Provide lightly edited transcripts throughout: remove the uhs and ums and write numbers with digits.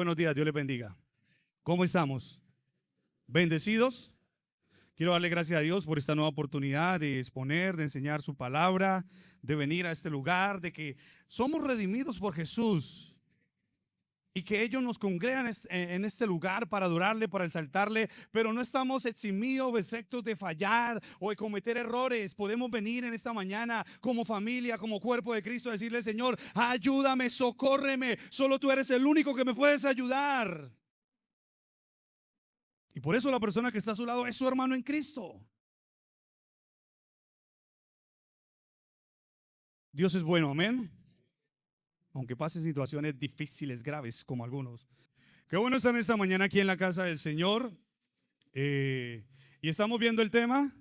buenos días, Dios les bendiga. ¿Cómo estamos? ¿Bendecidos? Quiero darle gracias a Dios por esta nueva oportunidad de exponer, de enseñar su palabra, de venir a este lugar, de que somos redimidos por Jesús y que ellos nos congregan en este lugar para adorarle, para exaltarle, pero no estamos eximidos, exceptos de fallar o de cometer errores. Podemos venir en esta mañana como familia, como cuerpo de Cristo, a decirle: Señor, ayúdame, socórreme, solo tú eres el único que me puedes ayudar. Y por eso la persona que está a su lado es su hermano en Cristo. Dios es bueno, amén. Aunque pase situaciones difíciles, graves, como algunos. Qué bueno estar esta mañana aquí en la casa del Señor. Y estamos viendo el tema,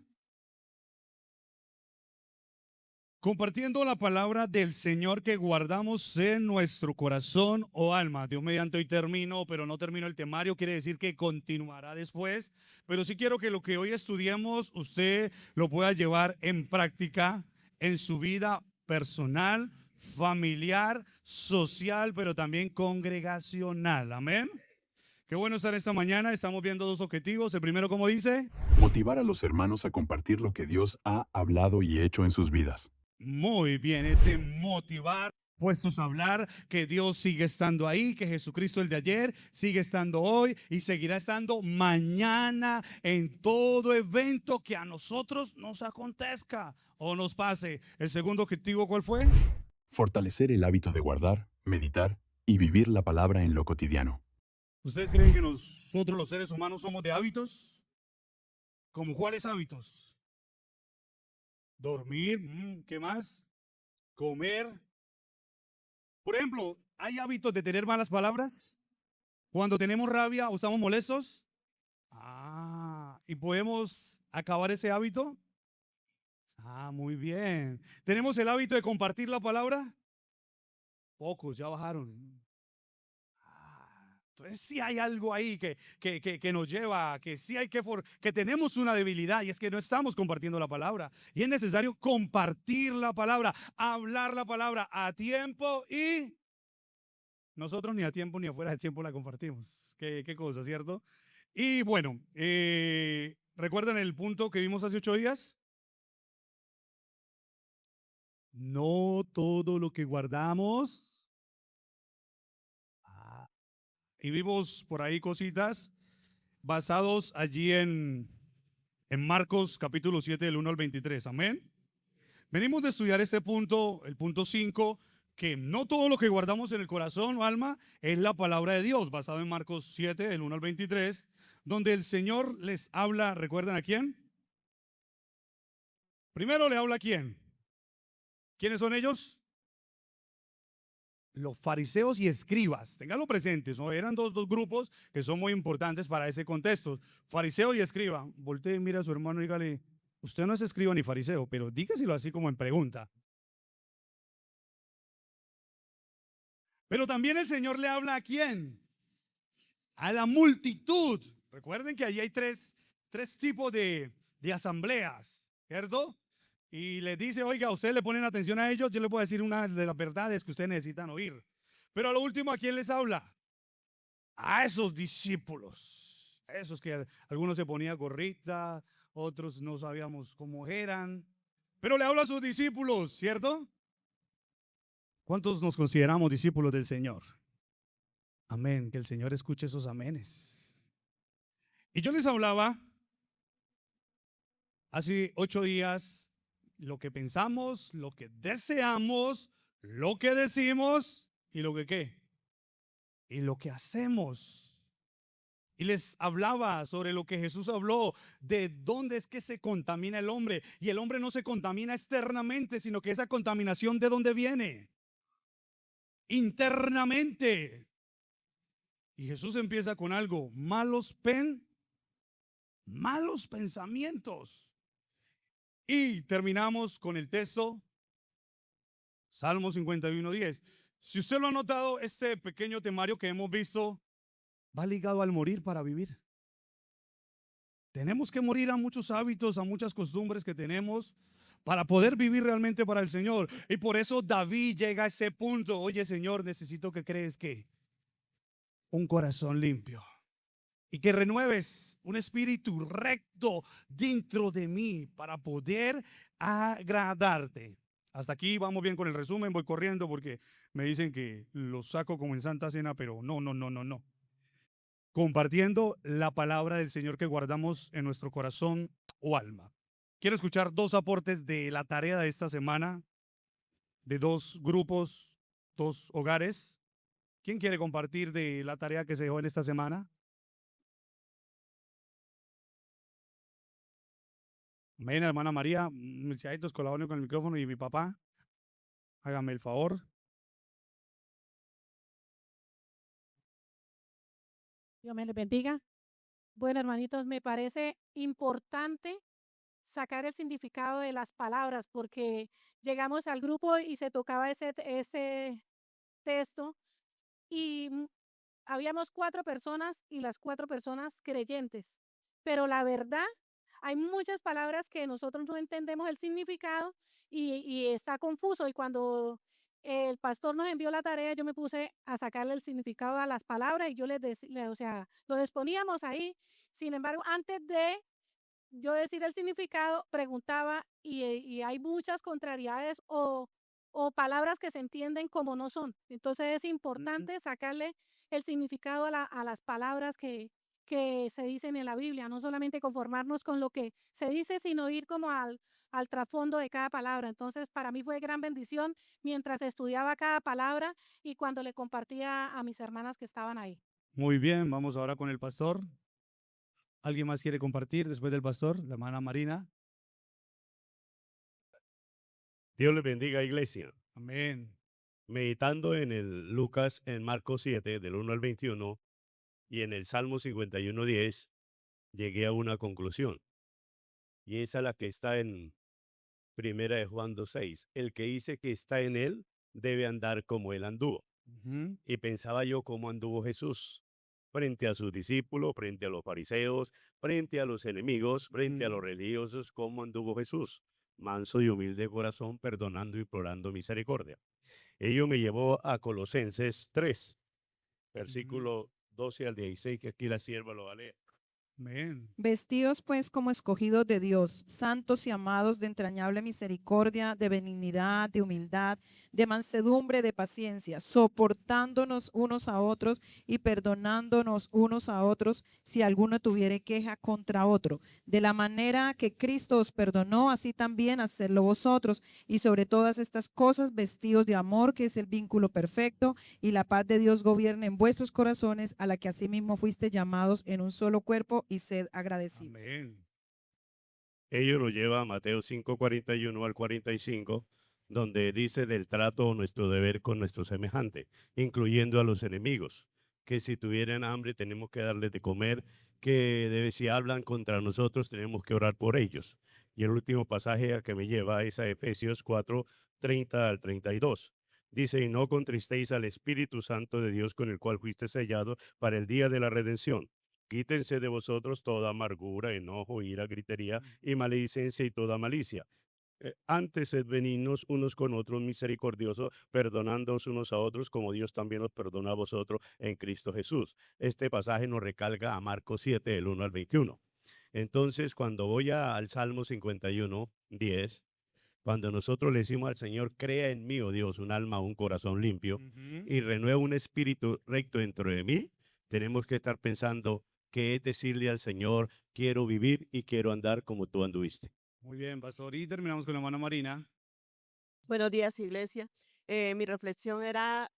compartiendo la palabra del Señor que guardamos en nuestro corazón o alma. Dios mediante hoy termino, pero no termino el temario, quiere decir que continuará después. Pero sí quiero que lo que hoy estudiemos usted lo pueda llevar en práctica en su vida personal, familiar, social, pero también congregacional. Amén. Qué bueno estar esta mañana. Estamos viendo dos objetivos. El primero, ¿cómo dice? Motivar a los hermanos a compartir lo que Dios ha hablado y hecho en sus vidas. Muy bien, ese motivar, puestos a hablar que Dios sigue estando ahí, que Jesucristo el de ayer sigue estando hoy y seguirá estando mañana en todo evento que a nosotros nos acontezca o nos pase. El segundo objetivo, ¿cuál fue? Fortalecer el hábito de guardar, meditar y vivir la palabra en lo cotidiano. ¿Ustedes creen que nosotros los seres humanos somos de hábitos? ¿Cómo cuáles hábitos? Dormir, ¿qué más? Comer. Por ejemplo, ¿hay hábitos de tener malas palabras? Cuando tenemos rabia o estamos molestos. ¿Y podemos acabar ese hábito? Muy bien. ¿Tenemos el hábito de compartir la palabra? Pocos, ya bajaron. Entonces sí hay algo ahí que nos lleva, que sí hay que tenemos una debilidad, y es que no estamos compartiendo la palabra. Y es necesario compartir la palabra, hablar la palabra a tiempo, y nosotros ni a tiempo ni afuera de tiempo la compartimos. Qué cosa, ¿cierto? Y bueno, ¿recuerdan el punto que vimos hace 8 días? No todo lo que guardamos. Y vimos por ahí cositas basados allí en Marcos capítulo 7 del 1 al 23. Amén. Venimos de estudiar este punto, el punto 5, que no todo lo que guardamos en el corazón o alma es la palabra de Dios, basado en Marcos 7 del 1 al 23, donde el Señor les habla. ¿Recuerdan a quién? Primero le habla a quién. ¿Quiénes son ellos? Los fariseos y escribas. Ténganlo presentes, ¿no? Eran dos grupos que son muy importantes para ese contexto. Fariseo y escriba. Voltee y mira a su hermano y dígale: usted no es escriba ni fariseo, pero dígaselo así como en pregunta. Pero también el Señor le habla ¿a quién? A la multitud. Recuerden que allí hay tres tipos de asambleas, ¿cierto? Y les dice: oiga, ustedes le ponen atención a ellos, yo les voy a decir una de las verdades que ustedes necesitan oír. Pero a lo último, ¿a quién les habla? A esos discípulos, esos que algunos se ponían gorrita, otros no sabíamos cómo eran, pero le habla a sus discípulos, ¿cierto? ¿Cuántos nos consideramos discípulos del Señor? Amén, que el Señor escuche esos amenes. Y yo les hablaba hace 8 días lo que pensamos, lo que deseamos, lo que decimos y lo que ¿qué? Y lo que hacemos. Y les hablaba sobre lo que Jesús habló, de dónde es que se contamina el hombre. Y el hombre no se contamina externamente, sino que esa contaminación, ¿de dónde viene? Internamente. Y Jesús empieza con algo: malos pensamientos. Y terminamos con el texto, Salmo 51:10. Si usted lo ha notado, este pequeño temario que hemos visto va ligado al morir para vivir. Tenemos que morir a muchos hábitos, a muchas costumbres que tenemos para poder vivir realmente para el Señor. Y por eso David llega a ese punto: oye, Señor, necesito que crees que un corazón limpio y que renueves un espíritu recto dentro de mí para poder agradarte. Hasta aquí vamos bien con el resumen, voy corriendo porque me dicen que lo saco como en Santa Cena, pero no, no, no, no, no. Compartiendo la palabra del Señor que guardamos en nuestro corazón o alma. Quiero escuchar dos aportes de la tarea de esta semana, de dos grupos, dos hogares. ¿Quién quiere compartir de la tarea que se dejó en esta semana? Amén, hermana María, mensajitos, colaboren con el micrófono y mi papá, hágame el favor. Dios me les bendiga. Bueno, hermanitos, me parece importante sacar el significado de las palabras porque llegamos al grupo y se tocaba ese texto y habíamos 4 personas y las 4 personas creyentes. Pero la verdad, hay muchas palabras que nosotros no entendemos el significado y está confuso. Y cuando el pastor nos envió la tarea, yo me puse a sacarle el significado a las palabras y yo les decía, o sea, lo exponíamos ahí. Sin embargo, antes de yo decir el significado, preguntaba y hay muchas contrariedades o palabras que se entienden como no son. Entonces es importante sacarle el significado a las palabras que se dicen en la Biblia, no solamente conformarnos con lo que se dice, sino ir como al trasfondo de cada palabra. Entonces, para mí fue gran bendición mientras estudiaba cada palabra y cuando le compartía a mis hermanas que estaban ahí. Muy bien, vamos ahora con el pastor. ¿Alguien más quiere compartir después del pastor? La hermana Marina. Dios les bendiga, iglesia. Amén. Meditando en el Lucas, en Marcos 7, del 1 al 21, y en el Salmo 51:10, llegué a una conclusión. Y esa es la que está en Primera de Juan 2:6. El que dice que está en él debe andar como él anduvo. Y pensaba yo cómo anduvo Jesús frente a sus discípulos, frente a los fariseos, frente a los enemigos, frente a los religiosos, cómo anduvo Jesús, manso y humilde de corazón, perdonando y implorando misericordia. Ello me llevó a Colosenses 3, versículo 12 al 16, que aquí la sierva lo va a leer. Amén. Vestidos pues como escogidos de Dios, santos y amados de entrañable misericordia, de benignidad, de humildad, de mansedumbre, de paciencia, soportándonos unos a otros y perdonándonos unos a otros si alguno tuviere queja contra otro. De la manera que Cristo os perdonó, así también hacedlo vosotros. Y sobre todas estas cosas, vestidos de amor, que es el vínculo perfecto, y la paz de Dios gobierne en vuestros corazones, a la que asimismo fuiste llamados en un solo cuerpo, y sed agradecidos. Amén. Ello lo lleva a Mateo 5:41 al 45, donde dice del trato o nuestro deber con nuestro semejante, incluyendo a los enemigos, que si tuvieran hambre tenemos que darles de comer, que si hablan contra nosotros tenemos que orar por ellos. Y el último pasaje a que me lleva es a Efesios 4:30 al 32. Dice, y no contristéis al Espíritu Santo de Dios, con el cual fuiste sellado para el día de la redención. Quítense de vosotros toda amargura, enojo, ira, gritería y maledicencia y toda malicia. Antes sed benignos unos con otros, misericordiosos, perdonándoos unos a otros, como Dios también os perdona a vosotros en Cristo Jesús. Este pasaje nos recalca a Marcos 7, del 1 al 21. Entonces, cuando voy al Salmo 51:10, cuando nosotros le decimos al Señor, crea en mí, oh Dios, un alma, un corazón limpio, y renueva un espíritu recto dentro de mí, tenemos que estar pensando que es decirle al Señor, quiero vivir y quiero andar como tú anduviste. Muy bien, pastor. Y terminamos con la hermana Marina. Buenos días, iglesia. Mi reflexión era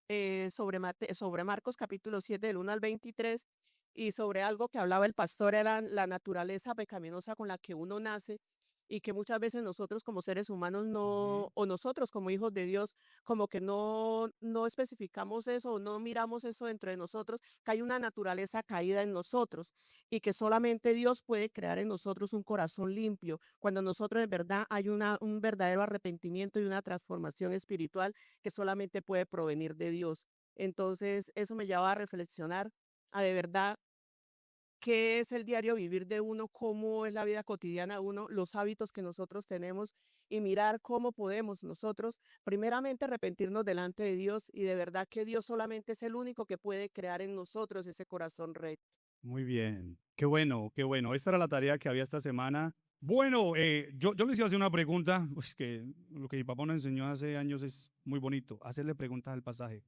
sobre Marcos capítulo 7, del 1 al 23, y sobre algo que hablaba el pastor, era la naturaleza pecaminosa con la que uno nace y que muchas veces nosotros como seres humanos no, o nosotros como hijos de Dios, como que no especificamos eso o no miramos eso dentro de nosotros, que hay una naturaleza caída en nosotros y que solamente Dios puede crear en nosotros un corazón limpio, cuando nosotros en verdad hay un verdadero arrepentimiento y una transformación espiritual que solamente puede provenir de Dios. Entonces, eso me lleva a reflexionar, a de verdad qué es el diario vivir de uno, cómo es la vida cotidiana de uno, los hábitos que nosotros tenemos y mirar cómo podemos nosotros primeramente arrepentirnos delante de Dios y de verdad que Dios solamente es el único que puede crear en nosotros ese corazón recto. Muy bien. Qué bueno, qué bueno. Esta era la tarea que había esta semana. Bueno, yo les iba a hacer una pregunta, pues que lo que mi papá nos enseñó hace años es muy bonito, hacerle preguntas al pasaje.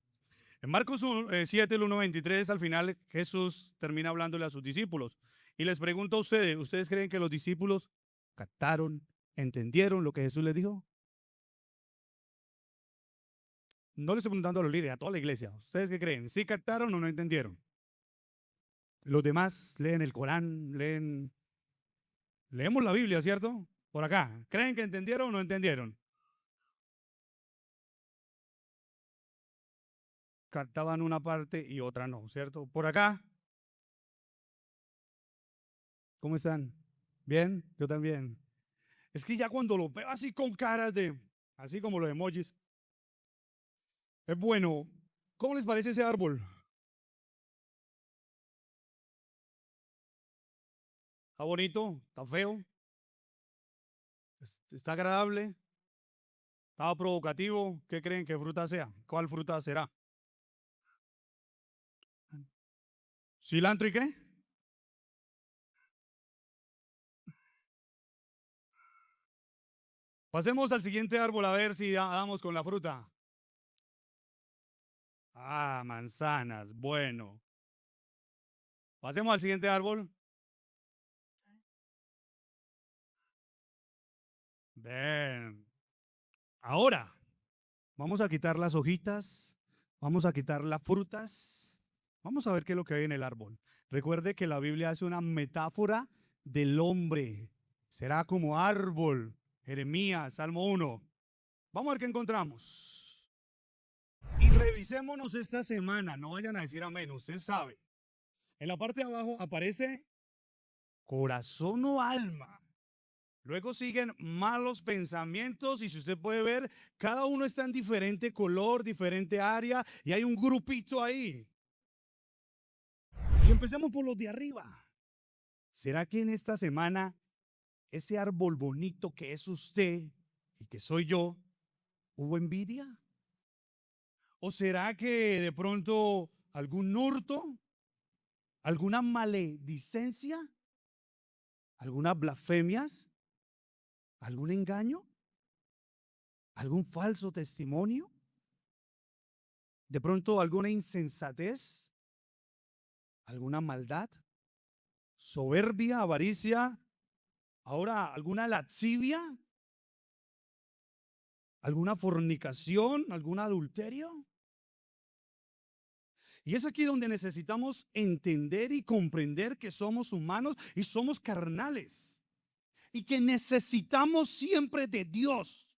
En Marcos 7, el 1:23, al final Jesús termina hablándole a sus discípulos y les pregunto a ustedes, ¿ustedes creen que los discípulos captaron, entendieron lo que Jesús les dijo? No le estoy preguntando a los líderes, a toda la iglesia. ¿Ustedes qué creen? ¿Sí captaron o no entendieron? Los demás leen el Corán, leemos la Biblia, ¿cierto? Por acá. ¿Creen que entendieron o no entendieron? Captaban una parte y otra no, ¿cierto? Por acá. ¿Cómo están? ¿Bien? Yo también. Es que ya cuando lo veo así con caras de, así como los emojis, es bueno. ¿Cómo les parece ese árbol? ¿Está bonito? ¿Está feo? ¿Está agradable? ¿Está provocativo? ¿Qué creen que fruta sea? ¿Cuál fruta será? ¿Cilantro y qué? Pasemos al siguiente árbol a ver si damos con la fruta. Ah, manzanas, bueno. Pasemos al siguiente árbol. Ven. Ahora, vamos a quitar las hojitas, vamos a quitar las frutas, vamos a ver qué es lo que hay en el árbol. Recuerde que la Biblia hace una metáfora del hombre. Será como árbol. Jeremías, Salmo 1. Vamos a ver qué encontramos. Y revisémonos esta semana. No vayan a decir amén, usted sabe. En la parte de abajo aparece corazón o alma. Luego siguen malos pensamientos y si usted puede ver, cada uno está en diferente color, diferente área y hay un grupito ahí. Y empecemos por los de arriba. ¿Será que en esta semana ese árbol bonito que es usted y que soy yo, hubo envidia? ¿O será que de pronto algún hurto, alguna maledicencia, algunas blasfemias, algún engaño, algún falso testimonio, de pronto alguna insensatez, alguna maldad, soberbia, avaricia, ahora alguna lascivia, alguna fornicación, algún adulterio? Y es aquí donde necesitamos entender y comprender que somos humanos y somos carnales y que necesitamos siempre de Dios.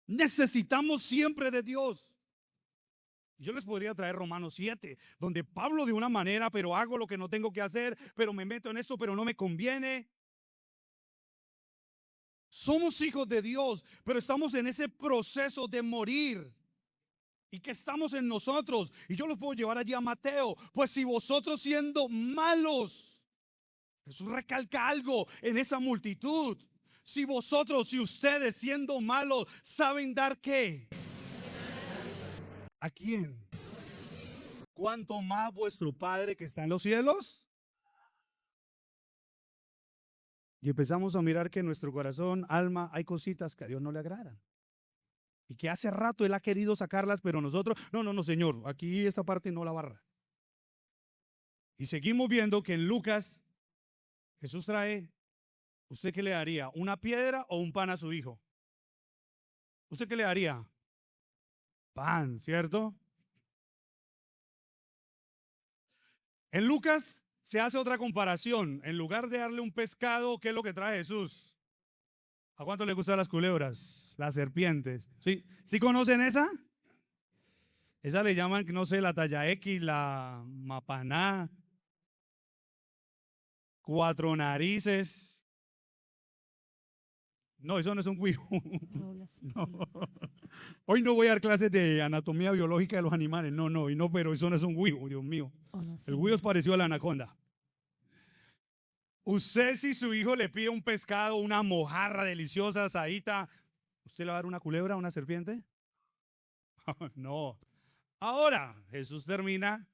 Necesitamos siempre de Dios. Yo les podría traer Romanos 7, donde Pablo de una manera, pero hago lo que no tengo que hacer, pero me meto en esto, pero no me conviene. Somos hijos de Dios, pero estamos en ese proceso de morir. ¿Y que estamos en nosotros? Y yo los puedo llevar allí a Mateo. Pues si vosotros siendo malos, Jesús recalca algo en esa multitud. Si vosotros, si ustedes siendo malos, saben dar ¿qué? ¿A quién? ¿Cuánto más vuestro Padre que está en los cielos? Y empezamos a mirar que en nuestro corazón, alma, hay cositas que a Dios no le agradan. Y que hace rato Él ha querido sacarlas, pero nosotros, no, Señor, aquí esta parte no la barra. Y seguimos viendo que en Lucas, Jesús trae, ¿usted qué le daría? ¿Una piedra o un pan a su hijo? ¿Usted qué le daría? Pan, ¿cierto? En Lucas se hace otra comparación. En lugar de darle un pescado, ¿qué es lo que trae Jesús? ¿A cuánto le gustan las culebras? Las serpientes. ¿Sí? ¿Sí conocen esa? Esa le llaman, no sé, la talla X, la mapaná, cuatro narices. No, eso no es un huivo. No. Hoy no voy a dar clases de anatomía biológica de los animales. No, no, y no, pero eso no es un huivo, Dios mío. El huivo es parecido a la anaconda. Usted, si su hijo le pide un pescado, una mojarra deliciosa, asadita, ¿usted le va a dar una culebra, una serpiente? No. Ahora, Jesús termina,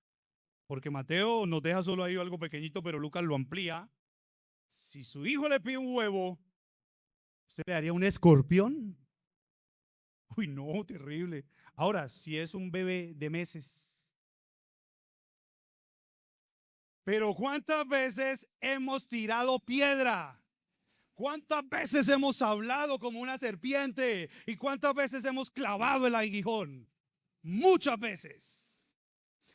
porque Mateo nos deja solo ahí algo pequeñito, pero Lucas lo amplía. Si su hijo le pide un huevo, ¿usted le daría un escorpión? Uy, no, terrible. Ahora, si es un bebé de meses. Pero ¿cuántas veces hemos tirado piedra? ¿Cuántas veces hemos hablado como una serpiente? ¿Y cuántas veces hemos clavado el aguijón? Muchas veces.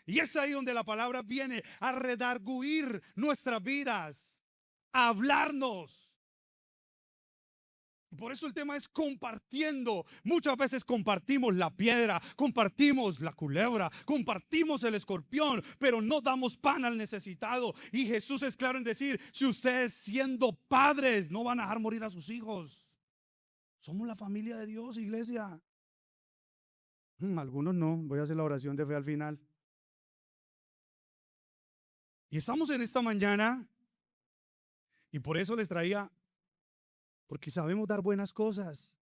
Y es ahí donde la palabra viene a redarguir nuestras vidas, a hablarnos. Por eso el tema es compartiendo. Muchas veces compartimos la piedra, compartimos la culebra, compartimos el escorpión, pero no damos pan al necesitado. Y Jesús es claro en decir, si ustedes siendo padres no van a dejar morir a sus hijos. Somos la familia de Dios, iglesia. Algunos no, voy a hacer la oración de fe al final. Y estamos en esta mañana y por eso les traía, porque sabemos dar buenas cosas,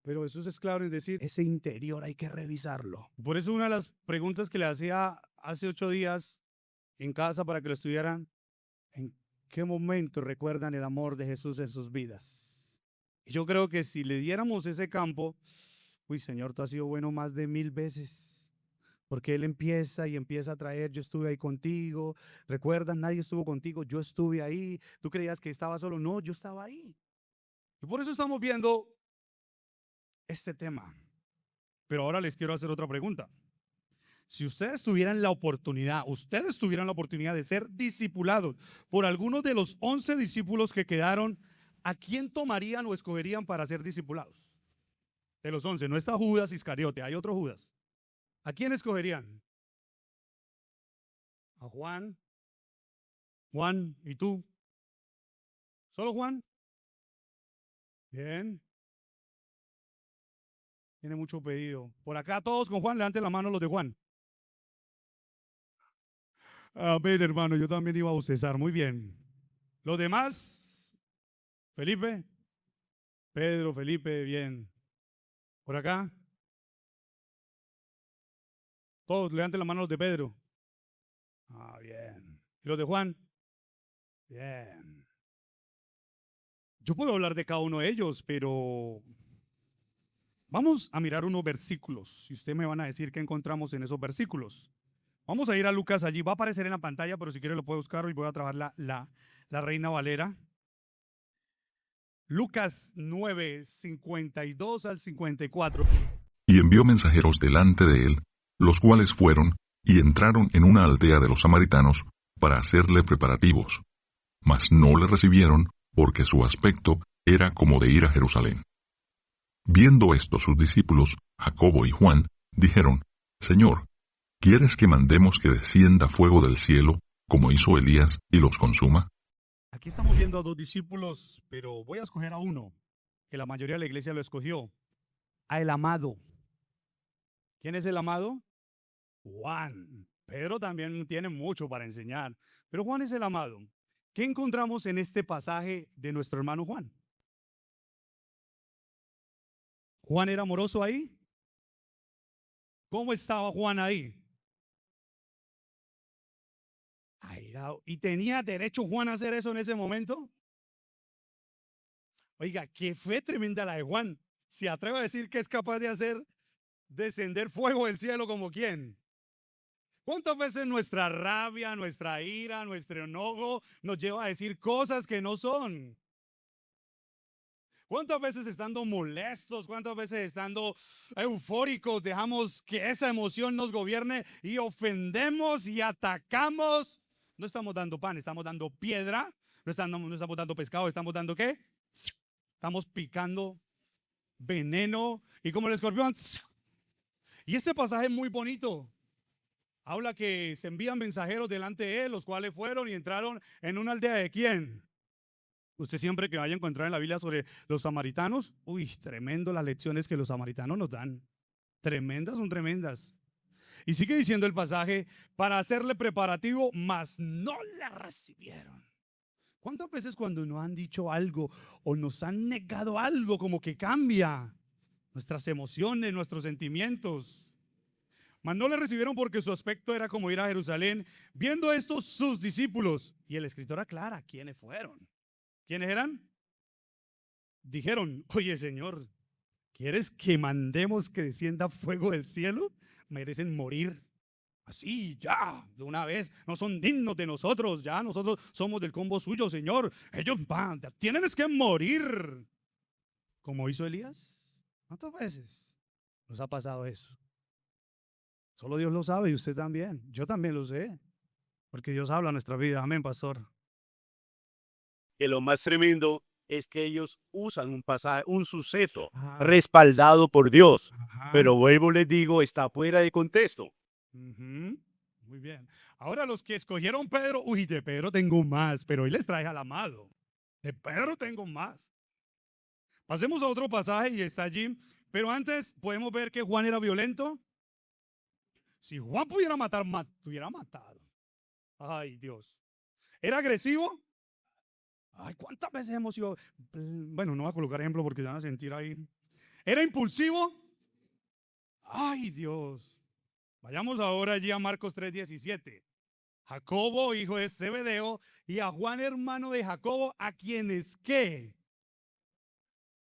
pero Jesús es claro en decir, ese interior hay que revisarlo. Por eso una de las preguntas que le hacía hace 8 días en casa para que lo estudiaran, ¿en qué momento recuerdan el amor de Jesús en sus vidas? Y yo creo que si le diéramos ese campo, uy, Señor, tú has sido bueno más de 1000 veces. Porque Él empieza a traer, yo estuve ahí contigo, ¿recuerdas? Nadie estuvo contigo, yo estuve ahí, tú creías que estaba solo, no, yo estaba ahí. Y por eso estamos viendo este tema. Pero ahora les quiero hacer otra pregunta. Si ustedes tuvieran la oportunidad de ser discipulados por algunos de los 11 discípulos que quedaron, ¿a quién tomarían o escogerían para ser discipulados? De los 11, no está Judas Iscariote, hay otro Judas. ¿A quién escogerían? A Juan. Juan, ¿y tú? ¿Solo Juan? Bien. Tiene mucho pedido. Por acá todos con Juan, levanten la mano los de Juan. Amén, hermano, yo también iba a bostezar. Muy bien. Los demás, Felipe, Pedro, Felipe, bien. Por acá. Todos levanten la mano los de Pedro. Bien. ¿Y los de Juan? Bien. Yo puedo hablar de cada uno de ellos, pero vamos a mirar unos versículos. Y ustedes me van a decir qué encontramos en esos versículos. Vamos a ir a Lucas allí. Va a aparecer en la pantalla, pero si quiere lo puede buscar. Hoy voy a trabajar la Reina Valera. Lucas 9, 52 al 54. Y envió mensajeros delante de él, los cuales fueron y entraron en una aldea de los samaritanos para hacerle preparativos. Mas no le recibieron, porque su aspecto era como de ir a Jerusalén. Viendo esto sus discípulos, Jacobo y Juan, dijeron, Señor, ¿quieres que mandemos que descienda fuego del cielo, como hizo Elías, y los consuma? Aquí estamos viendo a 2 discípulos, pero voy a escoger a uno, que la mayoría de la iglesia lo escogió, a el amado. ¿Quién es el amado? Juan. Pedro también tiene mucho para enseñar, pero Juan es el amado. ¿Qué encontramos en este pasaje de nuestro hermano Juan? ¿Juan era amoroso ahí? ¿Cómo estaba Juan ahí? Airado. ¿Y tenía derecho Juan a hacer eso en ese momento? Oiga, qué fe tremenda la de Juan. Se atreve a decir que es capaz de hacer descender fuego del cielo como quién. ¿Cuántas veces nuestra rabia, nuestra ira, nuestro enojo nos lleva a decir cosas que no son? ¿Cuántas veces estando molestos, cuántas veces estando eufóricos dejamos que esa emoción nos gobierne y ofendemos y atacamos? No estamos dando pan, estamos dando piedra, no estamos dando pescado, estamos dando ¿qué? Estamos picando veneno y como el escorpión. Y este pasaje es muy bonito. Habla que se envían mensajeros delante de él, los cuales fueron y entraron en una aldea de ¿quién? Usted siempre que vaya a encontrar en la Biblia sobre los samaritanos, uy, tremendo las lecciones que los samaritanos nos dan. Tremendas son tremendas. Y sigue diciendo el pasaje, para hacerle preparativo, mas no le recibieron. ¿Cuántas veces cuando nos han dicho algo o nos han negado algo como que cambia nuestras emociones, nuestros sentimientos? Mas no le recibieron porque su aspecto era como ir a Jerusalén. Viendo esto sus discípulos, y el escritor aclara quiénes fueron. ¿Quiénes eran? Dijeron, oye Señor, ¿quieres que mandemos que descienda fuego del cielo? Merecen morir. Así, ya, de una vez, no son dignos de nosotros, ya nosotros somos del combo suyo, Señor. Ellos van, tienen que morir. Como hizo Elías. ¿Cuántas veces nos ha pasado eso? Solo Dios lo sabe y usted también. Yo también lo sé. Porque Dios habla en nuestra vida. Amén, pastor. Que lo más tremendo es que ellos usan un pasaje, un suceso Ajá. respaldado por Dios. Ajá. Pero vuelvo, les digo, está fuera de contexto. Ujú. Muy bien. Ahora los que escogieron Pedro, uy, de Pedro tengo más, pero hoy les traje al amado. De Pedro tengo más. Pasemos a otro pasaje y está allí. Pero antes podemos ver que Juan era violento. Si Juan pudiera matar, hubiera matado. Ay, Dios. ¿Era agresivo? Ay, ¿cuántas veces hemos sido? Bueno, no voy a colocar ejemplo porque ya van a sentir ahí. ¿Era impulsivo? Ay, Dios. Vayamos ahora allí a Marcos 3:17. Jacobo, hijo de Zebedeo, y a Juan, hermano de Jacobo, a quienes ¿qué?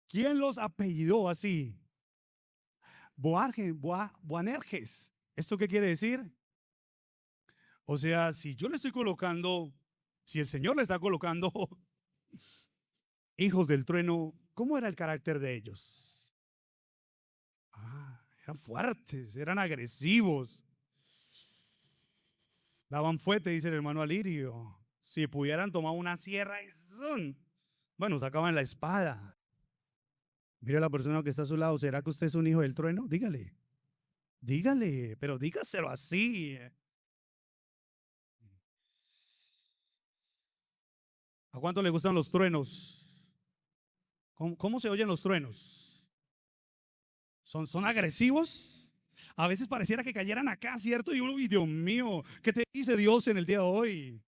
¿Quién los apellidó así? Boanerges. ¿Esto qué quiere decir? O sea, si yo le estoy colocando, si el Señor le está colocando hijos del trueno, ¿cómo era el carácter de ellos? Eran fuertes, eran agresivos. Daban fuerte, dice el hermano Alirio. Si pudieran tomar una sierra y bueno, sacaban la espada. Mire a la persona que está a su lado, ¿será que usted es un hijo del trueno? Dígale. Dígale, pero dígaselo así. ¿A cuánto le gustan los truenos? ¿Cómo se oyen los truenos? ¿Son agresivos? A veces pareciera que cayeran acá, ¿cierto? Y uno, Dios mío, ¿qué te dice Dios en el día de hoy?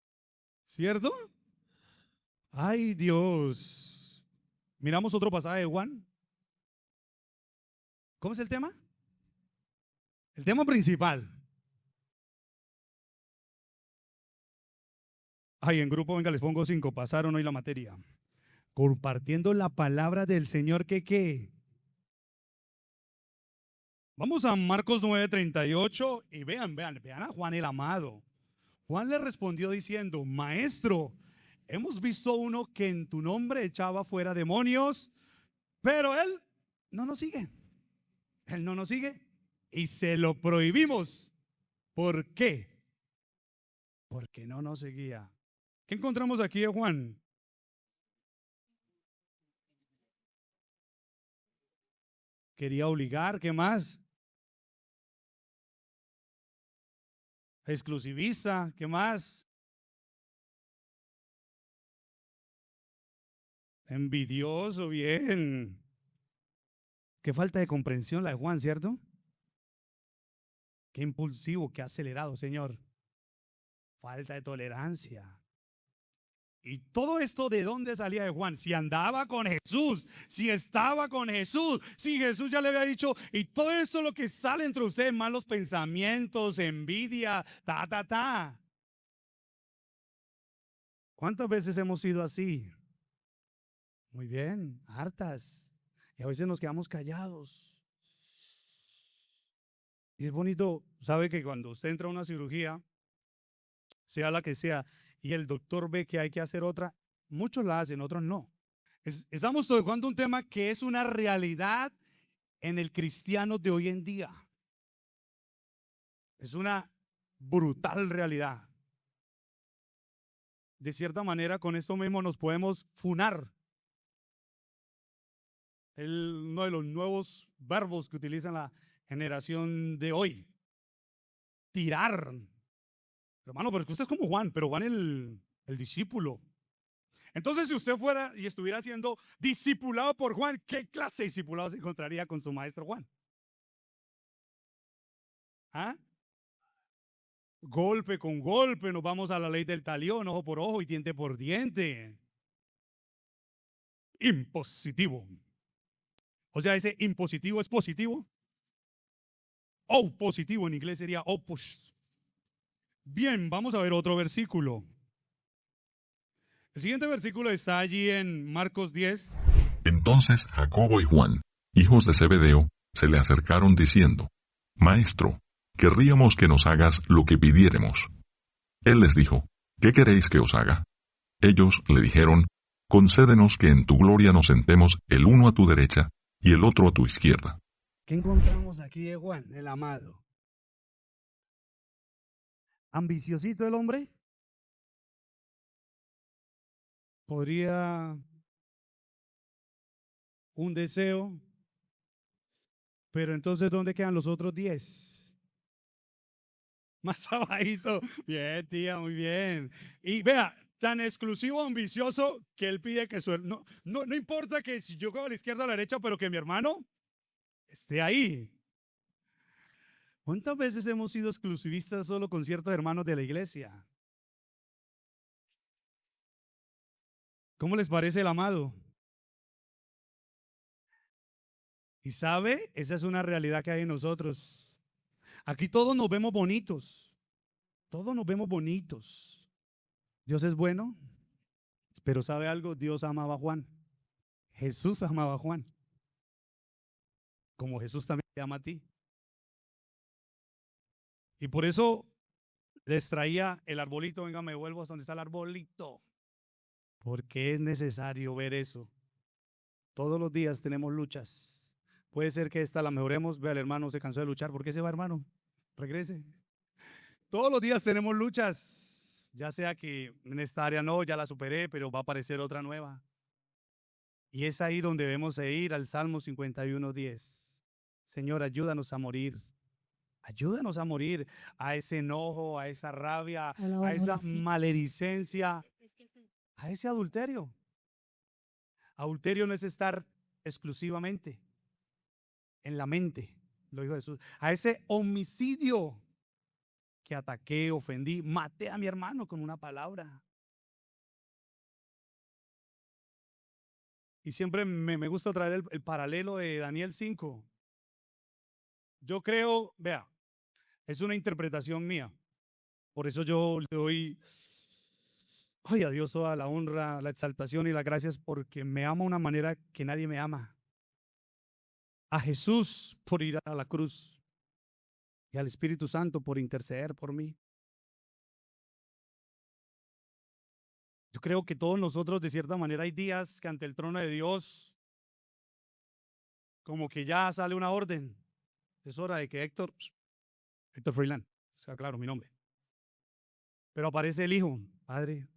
¿Cierto? Ay, Dios. Miramos otro pasaje de Juan. ¿Cómo es el tema? El tema principal. Ay, en grupo, venga, les pongo 5. Pasaron hoy la materia. Compartiendo la palabra del Señor, ¿qué? Vamos a Marcos 9:38 y vean a Juan el amado. Juan le respondió diciendo, maestro, hemos visto uno que en tu nombre echaba fuera demonios, pero él no nos sigue. Él no nos sigue y se lo prohibimos. ¿Por qué? Porque no nos seguía. ¿Qué encontramos aquí de Juan? Quería obligar, ¿qué más? Exclusivista, ¿qué más? Envidioso, bien. Qué falta de comprensión la de Juan, ¿cierto? Qué impulsivo, qué acelerado, Señor. Falta de tolerancia. Y todo esto, ¿de dónde salía de Juan? Si andaba con Jesús, si estaba con Jesús, si Jesús ya le había dicho, y todo esto es lo que sale entre ustedes, malos pensamientos, envidia, ¿Cuántas veces hemos sido así? Muy bien, hartas. Y a veces nos quedamos callados. Y es bonito, sabe que cuando usted entra a una cirugía, sea la que sea, y el doctor ve que hay que hacer otra, muchos la hacen, otros no. Estamos tocando un tema que es una realidad en el cristiano de hoy en día. Es una brutal realidad. De cierta manera, con esto mismo nos podemos funar. Uno de los nuevos verbos que utiliza la generación de hoy. Tirar. Hermano, pero es que usted es como Juan, pero Juan el discípulo. Entonces, si usted fuera y estuviera siendo discipulado por Juan, ¿qué clase de discipulado se encontraría con su maestro Juan? ¿Ah? Golpe con golpe, nos vamos a la ley del talión, ojo por ojo y diente por diente. Impositivo. O sea, ese impositivo es positivo. Positivo en inglés sería opus. Bien, vamos a ver otro versículo. El siguiente versículo está allí en Marcos 10. Entonces Jacobo y Juan, hijos de Zebedeo, se le acercaron diciendo: Maestro, querríamos que nos hagas lo que pidiéremos. Él les dijo: ¿Qué queréis que os haga? Ellos le dijeron: Concédenos que en tu gloria nos sentemos el uno a tu derecha y el otro a tu izquierda. ¿Qué encontramos aquí de Juan, el amado? ¿Ambiciosito el hombre? ¿Podría un deseo? Pero entonces, ¿dónde quedan los otros 10? Más abajito. Bien, tía, muy bien. Y vea, tan exclusivo, ambicioso, que él pide que no importa que si yo cojo a la izquierda o a la derecha, pero que mi hermano esté ahí. ¿Cuántas veces hemos sido exclusivistas solo con ciertos hermanos de la iglesia? ¿Cómo les parece el amado? Y sabe, esa es una realidad que hay en nosotros. Aquí todos nos vemos bonitos. Todos nos vemos bonitos. Dios es bueno, pero ¿sabe algo? Dios amaba a Juan. Jesús amaba a Juan. Como Jesús también te ama a ti. Y por eso les traía el arbolito. Venga, me vuelvo hasta donde está el arbolito. Porque es necesario ver eso. Todos los días tenemos luchas. Puede ser que esta la mejoremos. Vea, el hermano se cansó de luchar. ¿Por qué se va, hermano? Regrese. Todos los días tenemos luchas. Ya sea que en esta área no, ya la superé, pero va a aparecer otra nueva. Y es ahí donde debemos de ir al Salmo 51:10. Señor, ayúdanos a morir. Ayúdanos a morir a ese enojo, a esa rabia, a esa maledicencia, a ese adulterio. Adulterio no es estar exclusivamente en la mente, lo dijo Jesús. A ese homicidio que ataqué, ofendí, maté a mi hermano con una palabra. Y siempre me gusta traer el paralelo de Daniel 5. Yo creo, vea, es una interpretación mía. Por eso yo le doy a Dios toda la honra, la exaltación y las gracias, porque me ama de una manera que nadie me ama. A Jesús por ir a la cruz y al Espíritu Santo por interceder por mí. Yo creo que todos nosotros, de cierta manera, hay días que ante el trono de Dios, como que ya sale una orden. Es hora de que Héctor Freeland, sea claro mi nombre. Pero aparece el Hijo: Padre,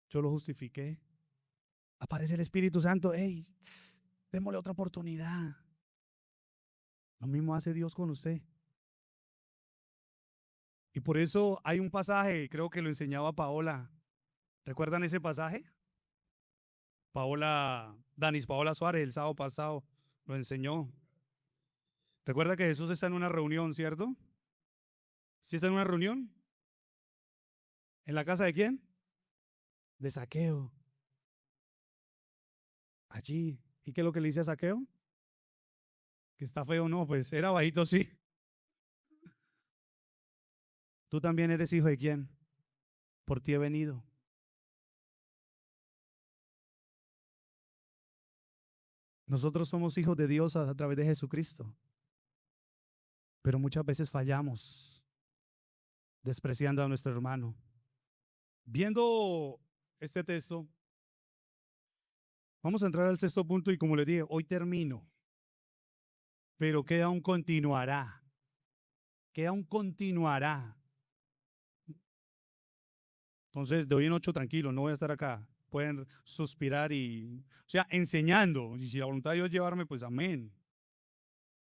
yo lo justifiqué. Aparece el Espíritu Santo: hey, démosle otra oportunidad. Lo mismo hace Dios con usted. Y por eso hay un pasaje, creo que lo enseñaba Paola. ¿Recuerdan ese pasaje? Danis Paola Suárez, el sábado pasado lo enseñó. Recuerda que Jesús está en una reunión, ¿cierto? ¿Sí está en una reunión? ¿En la casa de quién? De Zaqueo. Allí. ¿Y qué es lo que le dice a Zaqueo? Que está feo, no, pues era bajito, sí. Tú también eres hijo de quién. Por ti he venido. Nosotros somos hijos de Dios a través de Jesucristo. Pero muchas veces fallamos, despreciando a nuestro hermano. Viendo este texto, vamos a entrar al sexto punto y, como les dije, hoy termino. Pero queda un continuará. Queda un continuará. Entonces, de hoy en 8 tranquilo, no voy a estar acá. Pueden suspirar o sea, enseñando. Y si la voluntad de Dios llevarme, pues amén.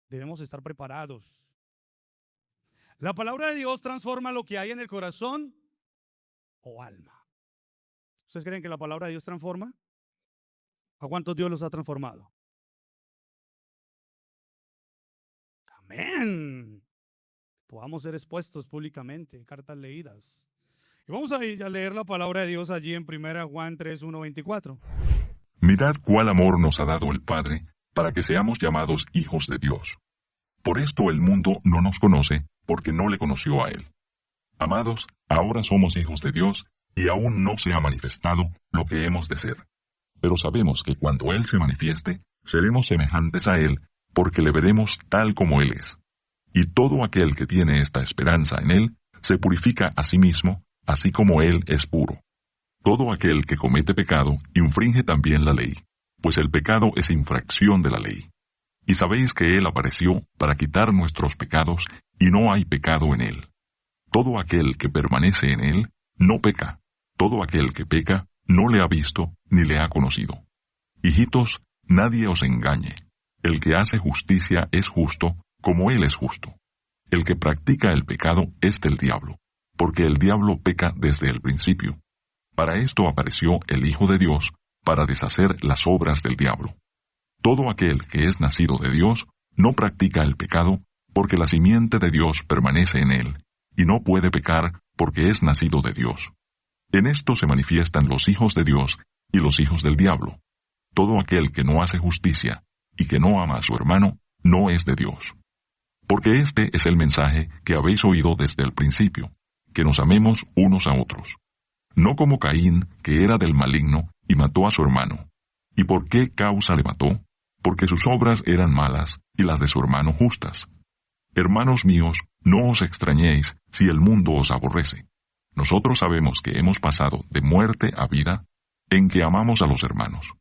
Debemos estar preparados. La palabra de Dios transforma lo que hay en el corazón o alma. ¿Ustedes creen que la palabra de Dios transforma? ¿A cuántos Dios los ha transformado? Amén. Podamos ser expuestos públicamente, cartas leídas. Y vamos a ir a leer la palabra de Dios allí en 1 Juan 3, 1, 24. Mirad cuál amor nos ha dado el Padre, para que seamos llamados hijos de Dios. Por esto el mundo no nos conoce, porque no le conoció a Él. Amados, ahora somos hijos de Dios, y aún no se ha manifestado lo que hemos de ser. Pero sabemos que cuando Él se manifieste, seremos semejantes a Él, porque le veremos tal como Él es. Y todo aquel que tiene esta esperanza en Él, se purifica a sí mismo, así como Él es puro. Todo aquel que comete pecado, infringe también la ley, pues el pecado es infracción de la ley. Y sabéis que Él apareció para quitar nuestros pecados, y no hay pecado en Él. Todo aquel que permanece en Él, no peca. Todo aquel que peca, no le ha visto, ni le ha conocido. Hijitos, nadie os engañe. El que hace justicia es justo, como Él es justo. El que practica el pecado es del diablo, porque el diablo peca desde el principio. Para esto apareció el Hijo de Dios, para deshacer las obras del diablo. Todo aquel que es nacido de Dios, no practica el pecado, porque la simiente de Dios permanece en él, y no puede pecar, porque es nacido de Dios. En esto se manifiestan los hijos de Dios y los hijos del diablo. Todo aquel que no hace justicia, y que no ama a su hermano, no es de Dios. Porque este es el mensaje que habéis oído desde el principio, que nos amemos unos a otros. No como Caín, que era del maligno, y mató a su hermano. ¿Y por qué causa le mató? Porque sus obras eran malas, y las de su hermano justas. Hermanos míos, no os extrañéis si el mundo os aborrece. Nosotros sabemos que hemos pasado de muerte a vida, en que amamos a los hermanos.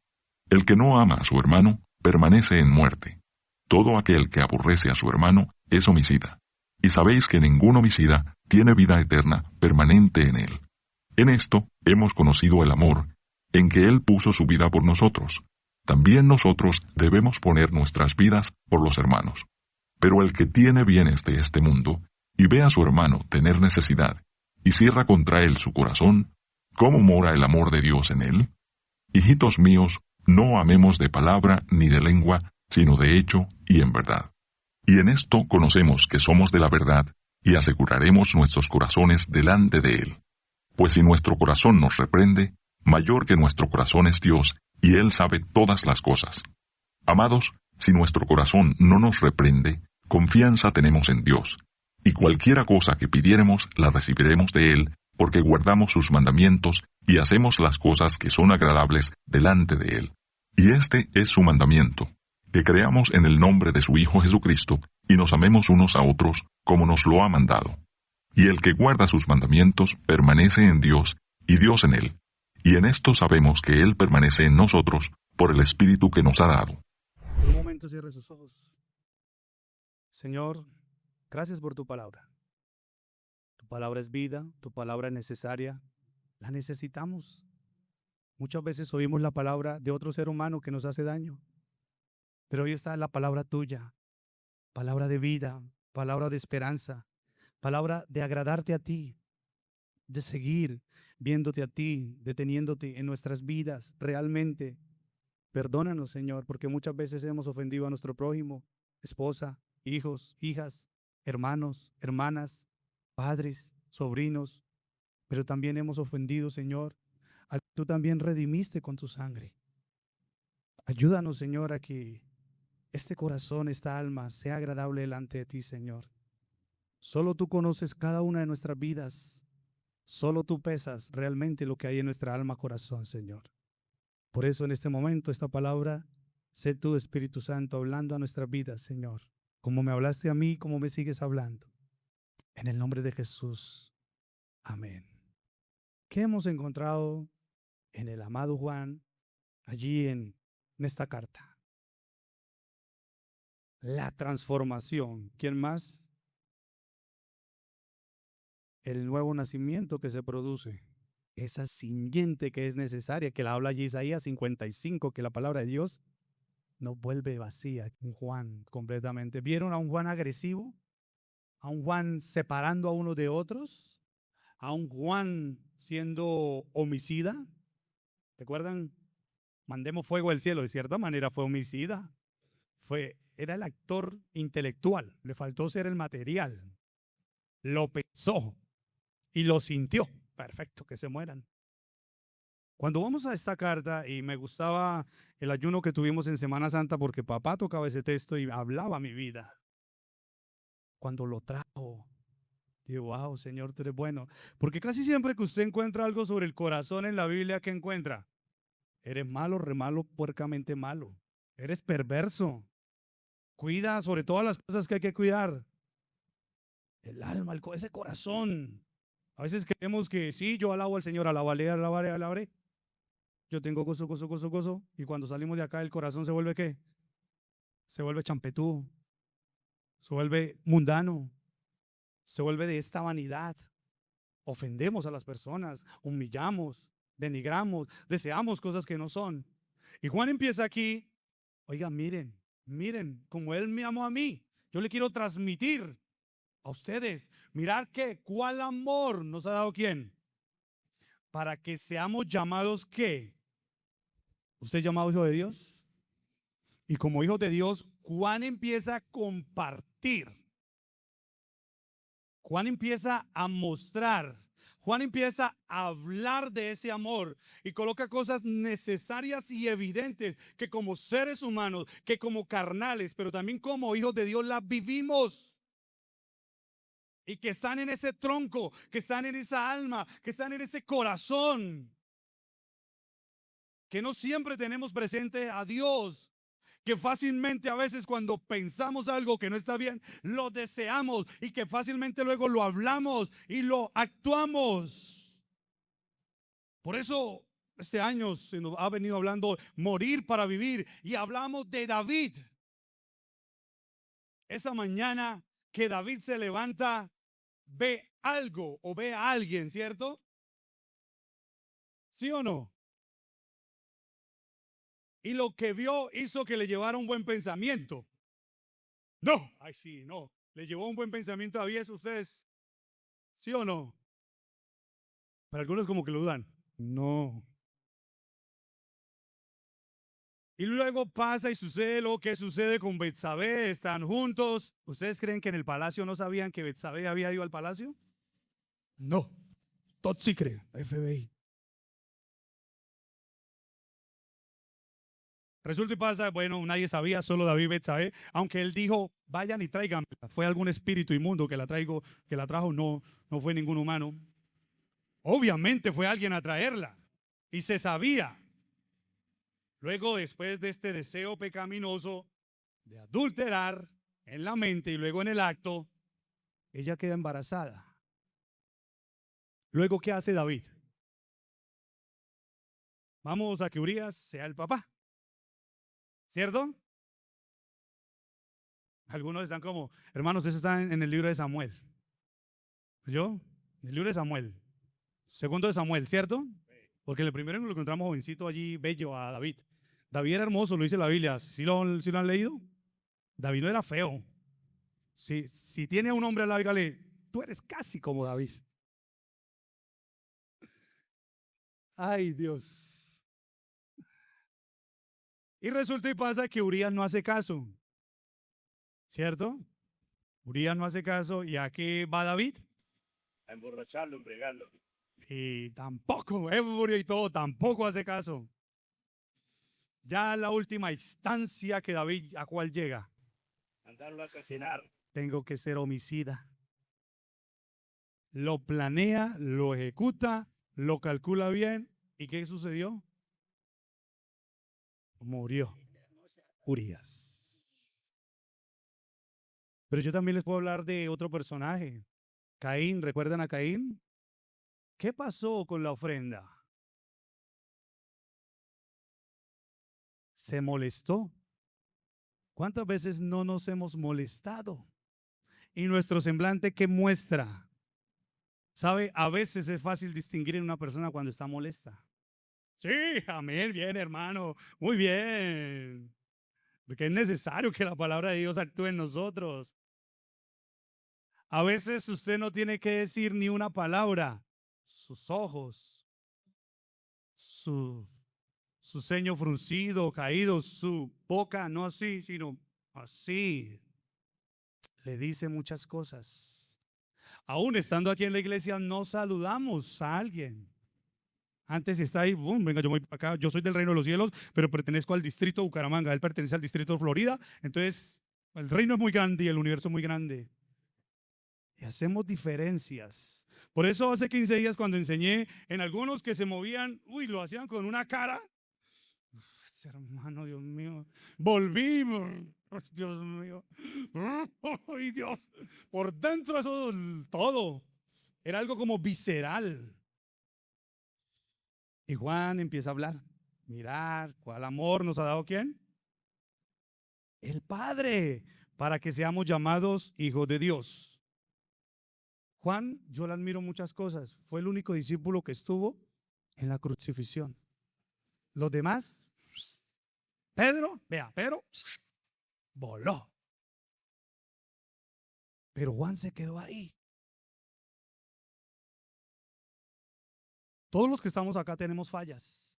El que no ama a su hermano, permanece en muerte. Todo aquel que aborrece a su hermano es homicida. Y sabéis que ningún homicida tiene vida eterna permanente en él. En esto hemos conocido el amor, en que Él puso su vida por nosotros. También nosotros debemos poner nuestras vidas por los hermanos. Pero el que tiene bienes de este mundo, y ve a su hermano tener necesidad, y cierra contra él su corazón, ¿cómo mora el amor de Dios en él? Hijitos míos, no amemos de palabra ni de lengua, sino de hecho y en verdad. Y en esto conocemos que somos de la verdad, y aseguraremos nuestros corazones delante de Él. Pues si nuestro corazón nos reprende, mayor que nuestro corazón es Dios, y Él sabe todas las cosas. Amados, si nuestro corazón no nos reprende, confianza tenemos en Dios, y cualquiera cosa que pidiéremos la recibiremos de Él, porque guardamos sus mandamientos y hacemos las cosas que son agradables delante de Él. Y este es su mandamiento, que creamos en el nombre de su Hijo Jesucristo, y nos amemos unos a otros, como nos lo ha mandado. Y el que guarda sus mandamientos permanece en Dios, y Dios en él. Y en esto sabemos que Él permanece en nosotros, por el Espíritu que nos ha dado. Por un momento cierre sus ojos. Señor, gracias por tu palabra. Tu palabra es vida, tu palabra es necesaria, la necesitamos. Muchas veces oímos la palabra de otro ser humano que nos hace daño, pero hoy está la palabra tuya, palabra de vida, palabra de esperanza, palabra de agradarte a ti, de seguir viéndote a ti, deteniéndote en nuestras vidas realmente. Perdónanos, Señor, porque muchas veces hemos ofendido a nuestro prójimo, esposa, hijos, hijas, hermanos, hermanas, padres, sobrinos, pero también hemos ofendido, Señor, al que tú también redimiste con tu sangre. Ayúdanos, Señor, a que este corazón, esta alma, sea agradable delante de ti, Señor. Solo tú conoces cada una de nuestras vidas. Solo tú pesas realmente lo que hay en nuestra alma, corazón, Señor. Por eso en este momento, esta palabra, sé tú, Espíritu Santo, hablando a nuestras vidas, Señor. Como me hablaste a mí, como me sigues hablando. En el nombre de Jesús. Amén. ¿Qué hemos encontrado en el amado Juan, allí en esta carta? La transformación. ¿Quién más? El nuevo nacimiento que se produce. Esa simiente que es necesaria, que la habla allí Isaías 55, que la palabra de Dios no vuelve vacía. Un Juan completamente. ¿Vieron a un Juan agresivo? ¿A un Juan separando a uno de otros? ¿A un Juan siendo homicida? ¿Recuerdan? Mandemos fuego del cielo. De cierta manera fue homicida. Era el actor intelectual. Le faltó ser el material. Lo pensó y lo sintió. Perfecto, que se mueran. Cuando vamos a esta carta, y me gustaba el ayuno que tuvimos en Semana Santa porque papá tocaba ese texto y hablaba mi vida. Cuando lo trajo, digo, wow, Señor, tú eres bueno. Porque casi siempre que usted encuentra algo sobre el corazón en la Biblia, ¿qué encuentra? Eres malo, re malo, puercamente malo. Eres perverso. Cuida sobre todas las cosas que hay que cuidar. El alma, ese corazón. A veces creemos que sí, yo alabo al Señor, alabaré, alabaré, alabaré. Yo tengo gozo, gozo, gozo, gozo. Y cuando salimos de acá, el corazón se vuelve ¿qué? Se vuelve champetú. Se vuelve mundano. Se vuelve de esta vanidad. Ofendemos a las personas, humillamos, denigramos, deseamos cosas que no son. Y Juan empieza aquí, oiga, miren, miren, como Él me amó a mí, yo le quiero transmitir a ustedes, mirar cuál amor nos ha dado quién, para que seamos llamados ¿qué? ¿Usted es llamado hijo de Dios? Y como hijo de Dios, Juan empieza a compartir. Juan empieza a mostrar, Juan empieza a hablar de ese amor y coloca cosas necesarias y evidentes que como seres humanos, que como carnales, pero también como hijos de Dios las vivimos. Y que están en ese tronco, que están en esa alma, que están en ese corazón. Que no siempre tenemos presente a Dios. Que fácilmente a veces cuando pensamos algo que no está bien, lo deseamos y que fácilmente luego lo hablamos y lo actuamos. Por eso este año se nos ha venido hablando morir para vivir y hablamos de David. Esa mañana que David se levanta, ve algo o ve a alguien, ¿cierto? ¿Sí o no? Y lo que vio hizo que le llevara un buen pensamiento. No, ay sí, no. ¿Le llevó un buen pensamiento a David a ustedes? ¿Sí o no? Para algunos como que lo dudan. No. Y luego pasa y sucede lo que sucede con Betsabé. Están juntos. ¿Ustedes creen que en el palacio no sabían que Betsabé había ido al palacio? No. Todos sí creen. FBI. Resulta y pasa, bueno, nadie sabía, solo David y Betsabé, aunque él dijo, vayan y traigan. Fue algún espíritu inmundo que la trajo, no fue ningún humano. Obviamente fue alguien a traerla y se sabía. Luego, después de este deseo pecaminoso de adulterar en la mente y luego en el acto, ella queda embarazada. Luego, ¿qué hace David? Vamos a que Urías sea el papá. ¿Cierto? Algunos están como, hermanos, eso está en el libro de Samuel. ¿Yo? En el libro de Samuel. Segundo de Samuel, ¿cierto? Porque el primero lo encontramos jovencito allí, bello, a David. David era hermoso, lo dice la Biblia. ¿Sí lo han leído? David no era feo. Si tiene a un hombre al lado, dígale, tú eres casi como David. Ay, Dios. Y resulta y pasa que Urías no hace caso. ¿Cierto? Urías no hace caso. ¿Y a qué va David? A emborracharlo, embriagarlo. Y tampoco, ebrio y todo, tampoco hace caso. Ya la última instancia que David, ¿a cuál llega? Mandarlo a asesinar. Tengo que ser homicida. Lo planea, lo ejecuta, lo calcula bien. ¿Y qué sucedió? Murió Urías. Pero yo también les puedo hablar de otro personaje. Caín, ¿recuerdan a Caín? ¿Qué pasó con la ofrenda? Se molestó. ¿Cuántas veces no nos hemos molestado? Y nuestro semblante, ¿qué muestra? ¿Sabe? A veces es fácil distinguir en una persona cuando está molesta. Sí, amén, bien, hermano, muy bien. Porque es necesario que la palabra de Dios actúe en nosotros. A veces usted no tiene que decir ni una palabra. Sus ojos, su su ceño fruncido, caído, su boca no así, sino así. Le dice muchas cosas. Aún estando aquí en la iglesia, no saludamos a alguien. Antes está ahí, boom, venga, yo voy para acá, yo soy del reino de los cielos, pero pertenezco al distrito de Bucaramanga, él pertenece al distrito de Florida, entonces el reino es muy grande y el universo es muy grande. Y hacemos diferencias. Por eso hace 15 días cuando enseñé en algunos que se movían, uy, lo hacían con una cara. Hermano, Dios mío, volví, Dios mío, ay Dios, por dentro eso todo, era algo como visceral. Y Juan empieza a hablar, mirar, ¿cuál amor nos ha dado quién? El Padre, para que seamos llamados hijos de Dios. Juan, yo le admiro muchas cosas, fue el único discípulo que estuvo en la crucifixión. Los demás, Pedro, vea, Pedro voló. Pero Juan se quedó ahí. Todos los que estamos acá tenemos fallas.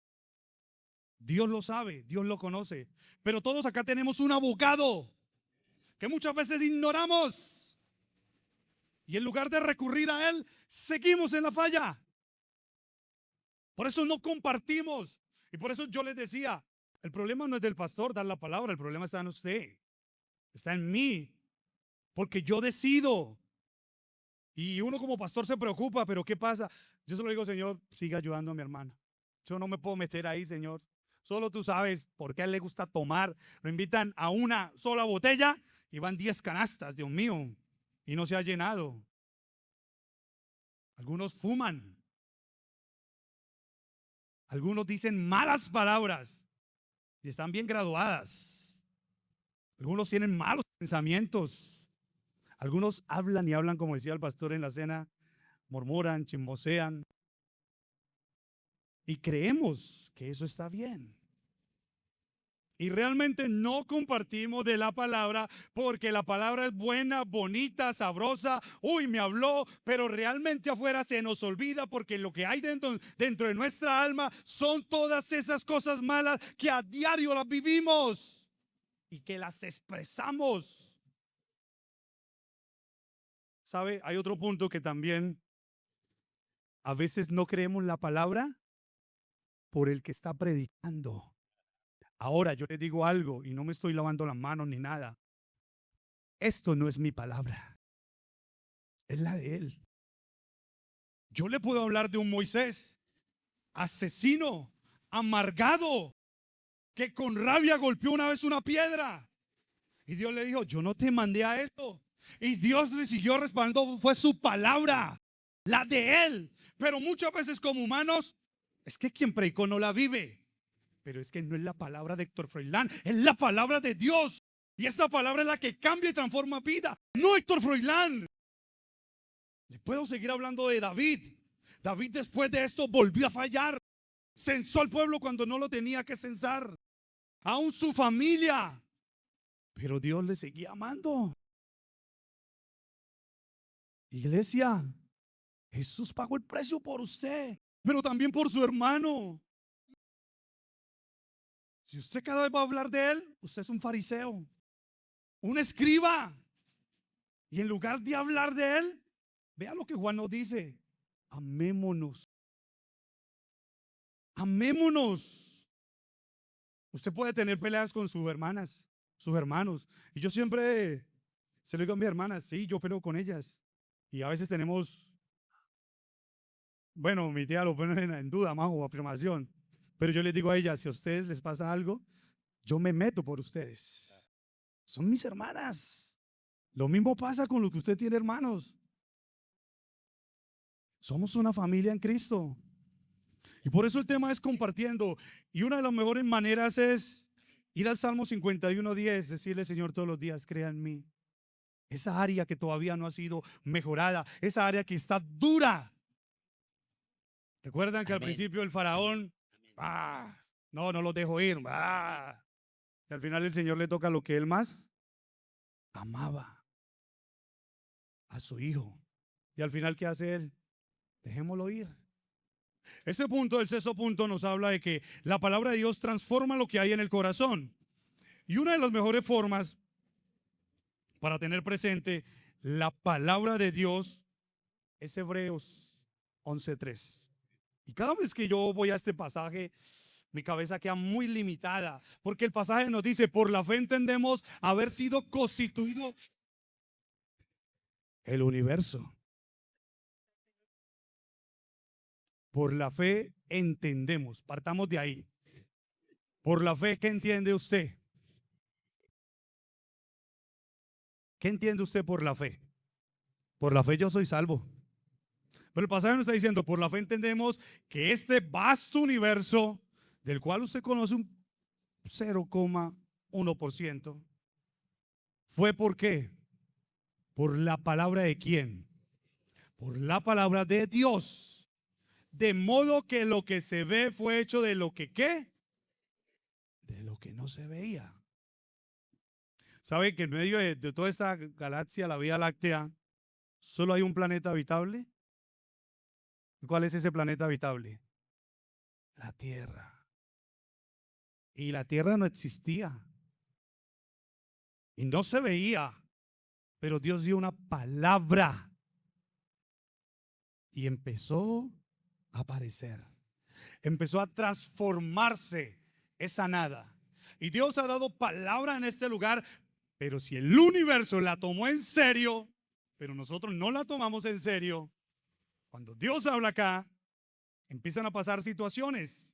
Dios lo sabe, Dios lo conoce. Pero todos acá tenemos un abogado que muchas veces ignoramos. Y en lugar de recurrir a él, seguimos en la falla. Por eso no compartimos. Y por eso yo les decía, el problema no es del pastor dar la palabra, el problema está en usted. Está en mí. Porque yo decido. Y uno como pastor se preocupa, pero ¿qué pasa? Yo solo digo, Señor, siga ayudando a mi hermana. Yo no me puedo meter ahí, Señor. Solo tú sabes por qué a él le gusta tomar. Lo invitan a una sola botella y van 10 canastas, Dios mío. Y no se ha llenado. Algunos fuman. Algunos dicen malas palabras y están bien graduadas. Algunos tienen malos pensamientos. Algunos hablan y hablan, como decía el pastor en la cena, murmuran, chismosean. Y creemos que eso está bien. Y realmente no compartimos de la palabra porque la palabra es buena, bonita, sabrosa. Uy, me habló, pero realmente afuera se nos olvida porque lo que hay dentro de nuestra alma son todas esas cosas malas que a diario las vivimos y que las expresamos. ¿Sabe? Hay otro punto que también a veces no creemos la palabra por el que está predicando. Ahora yo les digo algo y no me estoy lavando las manos ni nada. Esto no es mi palabra, es la de él. Yo le puedo hablar de un Moisés asesino, amargado, que con rabia golpeó una vez una piedra. Y Dios le dijo, yo no te mandé a esto. Y Dios le siguió respaldando, fue su palabra, la de él. Pero muchas veces como humanos, es que quien predicó no la vive. Pero es que no es la palabra de Héctor Froilán, es la palabra de Dios. Y esa palabra es la que cambia y transforma vida. No Héctor Froilán. Le puedo seguir hablando de David. David después de esto volvió a fallar. Censó al pueblo cuando no lo tenía que censar. Aún su familia. Pero Dios le seguía amando. Iglesia, Jesús pagó el precio por usted, pero también por su hermano. Si usted cada vez va a hablar de él, usted es un fariseo, un escriba. Y en lugar de hablar de él, vea lo que Juan nos dice: amémonos. Amémonos. Usted puede tener peleas con sus hermanas, sus hermanos. Y yo siempre se lo digo a mis hermanas: sí, yo peleo con ellas. Y a veces tenemos, bueno, mi tía lo pone en duda, más o afirmación. Pero yo les digo a ellas: si a ustedes les pasa algo, yo me meto por ustedes. Son mis hermanas. Lo mismo pasa con lo que usted tiene, hermanos. Somos una familia en Cristo. Y por eso el tema es compartiendo. Y una de las mejores maneras es ir al Salmo 51:10, decirle: Señor, todos los días crea en mí. Esa área que todavía no ha sido mejorada, esa área que está dura. ¿Recuerdan que al principio el faraón, no los dejo ir, y al final el Señor le toca lo que él más amaba, a su hijo? Y al final, ¿qué hace él? Dejémoslo ir. Ese punto, el sexto punto, nos habla de que la palabra de Dios transforma lo que hay en el corazón. Y una de las mejores formas para tener presente la palabra de Dios es Hebreos 11:3. Y cada vez que yo voy a este pasaje, mi cabeza queda muy limitada, porque el pasaje nos dice: por la fe entendemos haber sido constituido el universo. Por la fe entendemos, partamos de ahí. Por la fe, ¿qué entiende usted? ¿Qué entiende usted por la fe? Por la fe yo soy salvo. Pero el pasaje nos está diciendo: por la fe entendemos que este vasto universo, del cual usted conoce un 0,1%, ¿fue por qué? Por la palabra de quién? Por la palabra de Dios. De modo que lo que se ve fue hecho de lo que ¿qué? De lo que no se veía. ¿Sabe que en medio de toda esta galaxia, la Vía Láctea, solo hay un planeta habitable? ¿Cuál es ese planeta habitable? La Tierra. Y la Tierra no existía. Y no se veía. Pero Dios dio una palabra. Y empezó a aparecer. Empezó a transformarse esa nada. Y Dios ha dado palabra en este lugar. Pero si el universo la tomó en serio, pero nosotros no la tomamos en serio, cuando Dios habla acá, empiezan a pasar situaciones.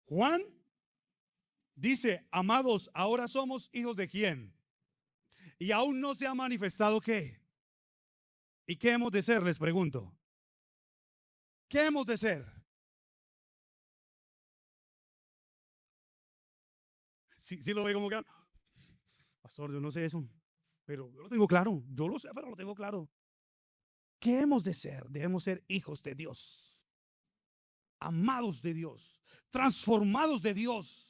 Juan dice: amados, ahora somos hijos de ¿quién? Y aún no se ha manifestado ¿qué? ¿Y qué hemos de ser? Les pregunto. ¿Qué hemos de ser? Sí lo ve como que, pastor, yo no sé eso, pero yo lo tengo claro. Yo lo sé, pero lo tengo claro. ¿Qué hemos de ser? Debemos ser hijos de Dios, amados de Dios, transformados de Dios.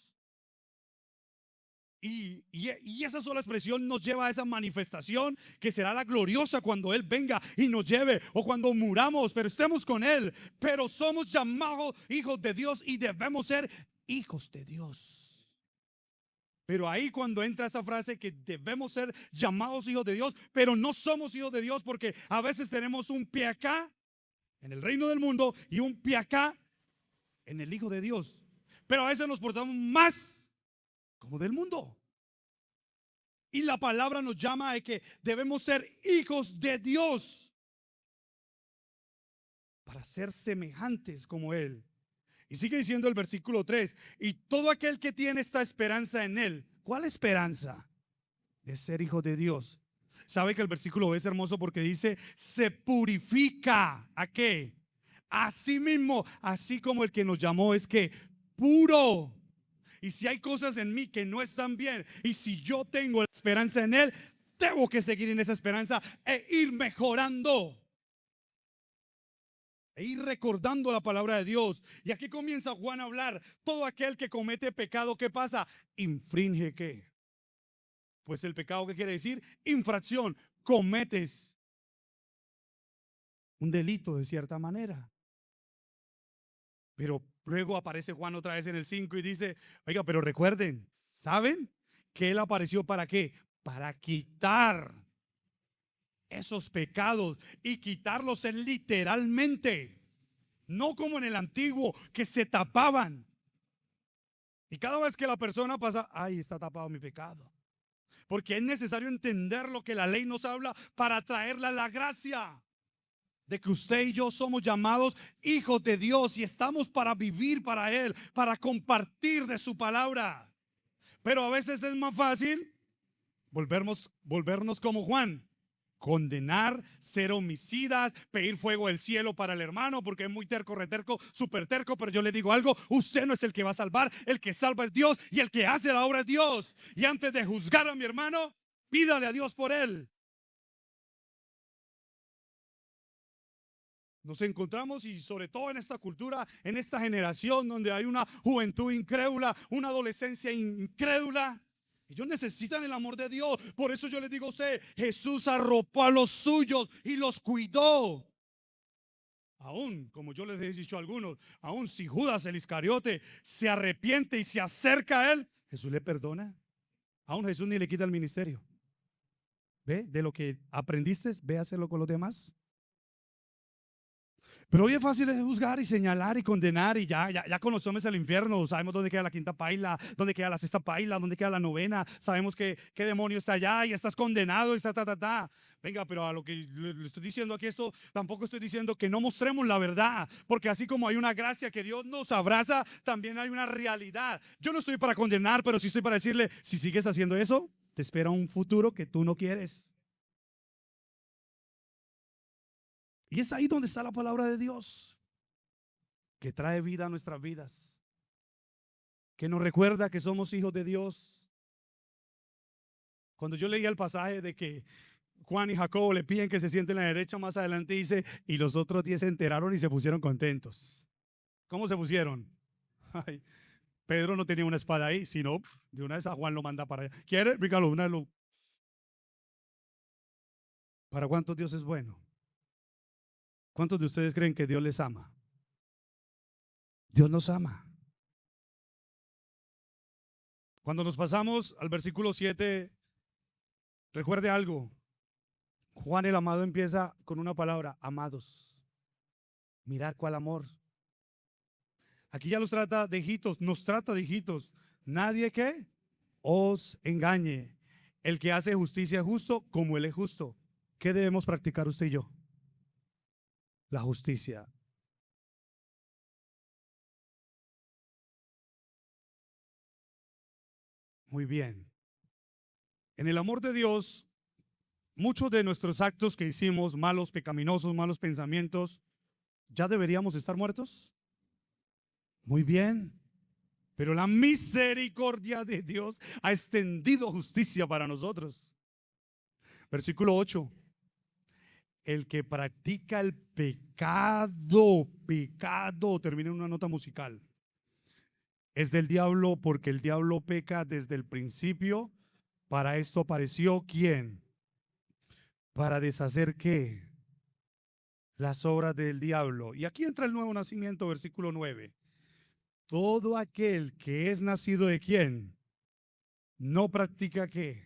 Y esa sola expresión nos lleva a esa manifestación que será la gloriosa cuando Él venga y nos lleve, o cuando muramos, pero estemos con Él. Pero somos llamados hijos de Dios y debemos ser hijos de Dios. Pero ahí cuando entra esa frase que debemos ser llamados hijos de Dios, pero no somos hijos de Dios, porque a veces tenemos un pie acá en el reino del mundo y un pie acá en el Hijo de Dios. Pero a veces nos portamos más como del mundo. Y la palabra nos llama a que debemos ser hijos de Dios para ser semejantes como Él. Y sigue diciendo el versículo 3: y todo aquel que tiene esta esperanza en Él. ¿Cuál esperanza? De ser hijo de Dios. ¿Sabe que el versículo es hermoso porque dice: se purifica? ¿A qué? A sí mismo, así como el que nos llamó es que puro. Y si hay cosas en mí que no están bien, y si yo tengo la esperanza en Él, tengo que seguir en esa esperanza e ir mejorando, e ir recordando la palabra de Dios. Y aquí comienza Juan a hablar: todo aquel que comete pecado, ¿qué pasa? Infringe ¿qué? Pues el pecado, ¿qué quiere decir? Infracción. Cometes un delito de cierta manera. Pero luego aparece Juan otra vez en el 5 y dice: oiga, pero recuerden, ¿saben? Que Él apareció ¿para qué? Para quitar esos pecados. Y quitarlos es literalmente, no como en el antiguo, que se tapaban. Y cada vez que la persona pasa, ay, está tapado mi pecado. Porque es necesario entender lo que la ley nos habla para traerla la gracia de que usted y yo somos llamados hijos de Dios y estamos para vivir para Él, para compartir de su palabra. Pero a veces es más fácil volvernos como Juan: condenar, ser homicidas, pedir fuego del cielo para el hermano porque es muy terco, reterco, súper terco. Pero yo le digo algo: usted no es el que va a salvar, el que salva es Dios, y el que hace la obra es Dios. Y antes de juzgar a mi hermano, pídale a Dios por él. Nos encontramos, y sobre todo en esta cultura, en esta generación donde hay una juventud incrédula, una adolescencia incrédula. Ellos necesitan el amor de Dios. Por eso yo les digo a usted: Jesús arropó a los suyos y los cuidó. Aún, como yo les he dicho a algunos, aún si Judas el Iscariote se arrepiente y se acerca a él, Jesús le perdona. Aún Jesús ni le quita el ministerio. ¿Ve? De lo que aprendiste, ve a hacerlo con los demás. Pero hoy es fácil de juzgar y señalar y condenar y ya conocemos el infierno, sabemos dónde queda la quinta paila, dónde queda la sexta paila, dónde queda la novena, sabemos qué demonio está allá y estás condenado y está. Venga, pero a lo que le estoy diciendo aquí esto, tampoco estoy diciendo que no mostremos la verdad, porque así como hay una gracia que Dios nos abraza, también hay una realidad. Yo no estoy para condenar, pero sí estoy para decirle, si sigues haciendo eso, te espera un futuro que tú no quieres. Y es ahí donde está la palabra de Dios, que trae vida a nuestras vidas, que nos recuerda que somos hijos de Dios. Cuando yo leía el pasaje de que Juan y Jacobo le piden que se sienten a la derecha, más adelante dice, y los otros 10 se enteraron y se pusieron contentos. ¿Cómo se pusieron? Ay, Pedro no tenía una espada ahí, sino de una vez a Juan lo manda para allá. ¿Quiere? Rígalo, una vez ¿Para cuántos Dios es bueno? ¿Cuántos de ustedes creen que Dios les ama? Dios nos ama. Cuando nos pasamos al versículo 7, recuerde algo. Juan el amado empieza con una palabra, amados. Mirad cuál amor. Aquí ya nos trata de hijitos. Nadie que os engañe. El que hace justicia es justo como Él es justo. ¿Qué debemos practicar usted y yo? La justicia. Muy bien. En el amor de Dios, muchos de nuestros actos que hicimos, malos, pecaminosos, malos pensamientos, ¿ya deberíamos estar muertos? Muy bien. Pero la misericordia de Dios ha extendido justicia para nosotros. Versículo 8. El que practica el pecado, termina en una nota musical, es del diablo, porque el diablo peca desde el principio. Para esto apareció ¿quién? Para deshacer ¿qué? Las obras del diablo. Y aquí entra el nuevo nacimiento, versículo 9. Todo aquel que es nacido de ¿quién? No practica ¿qué?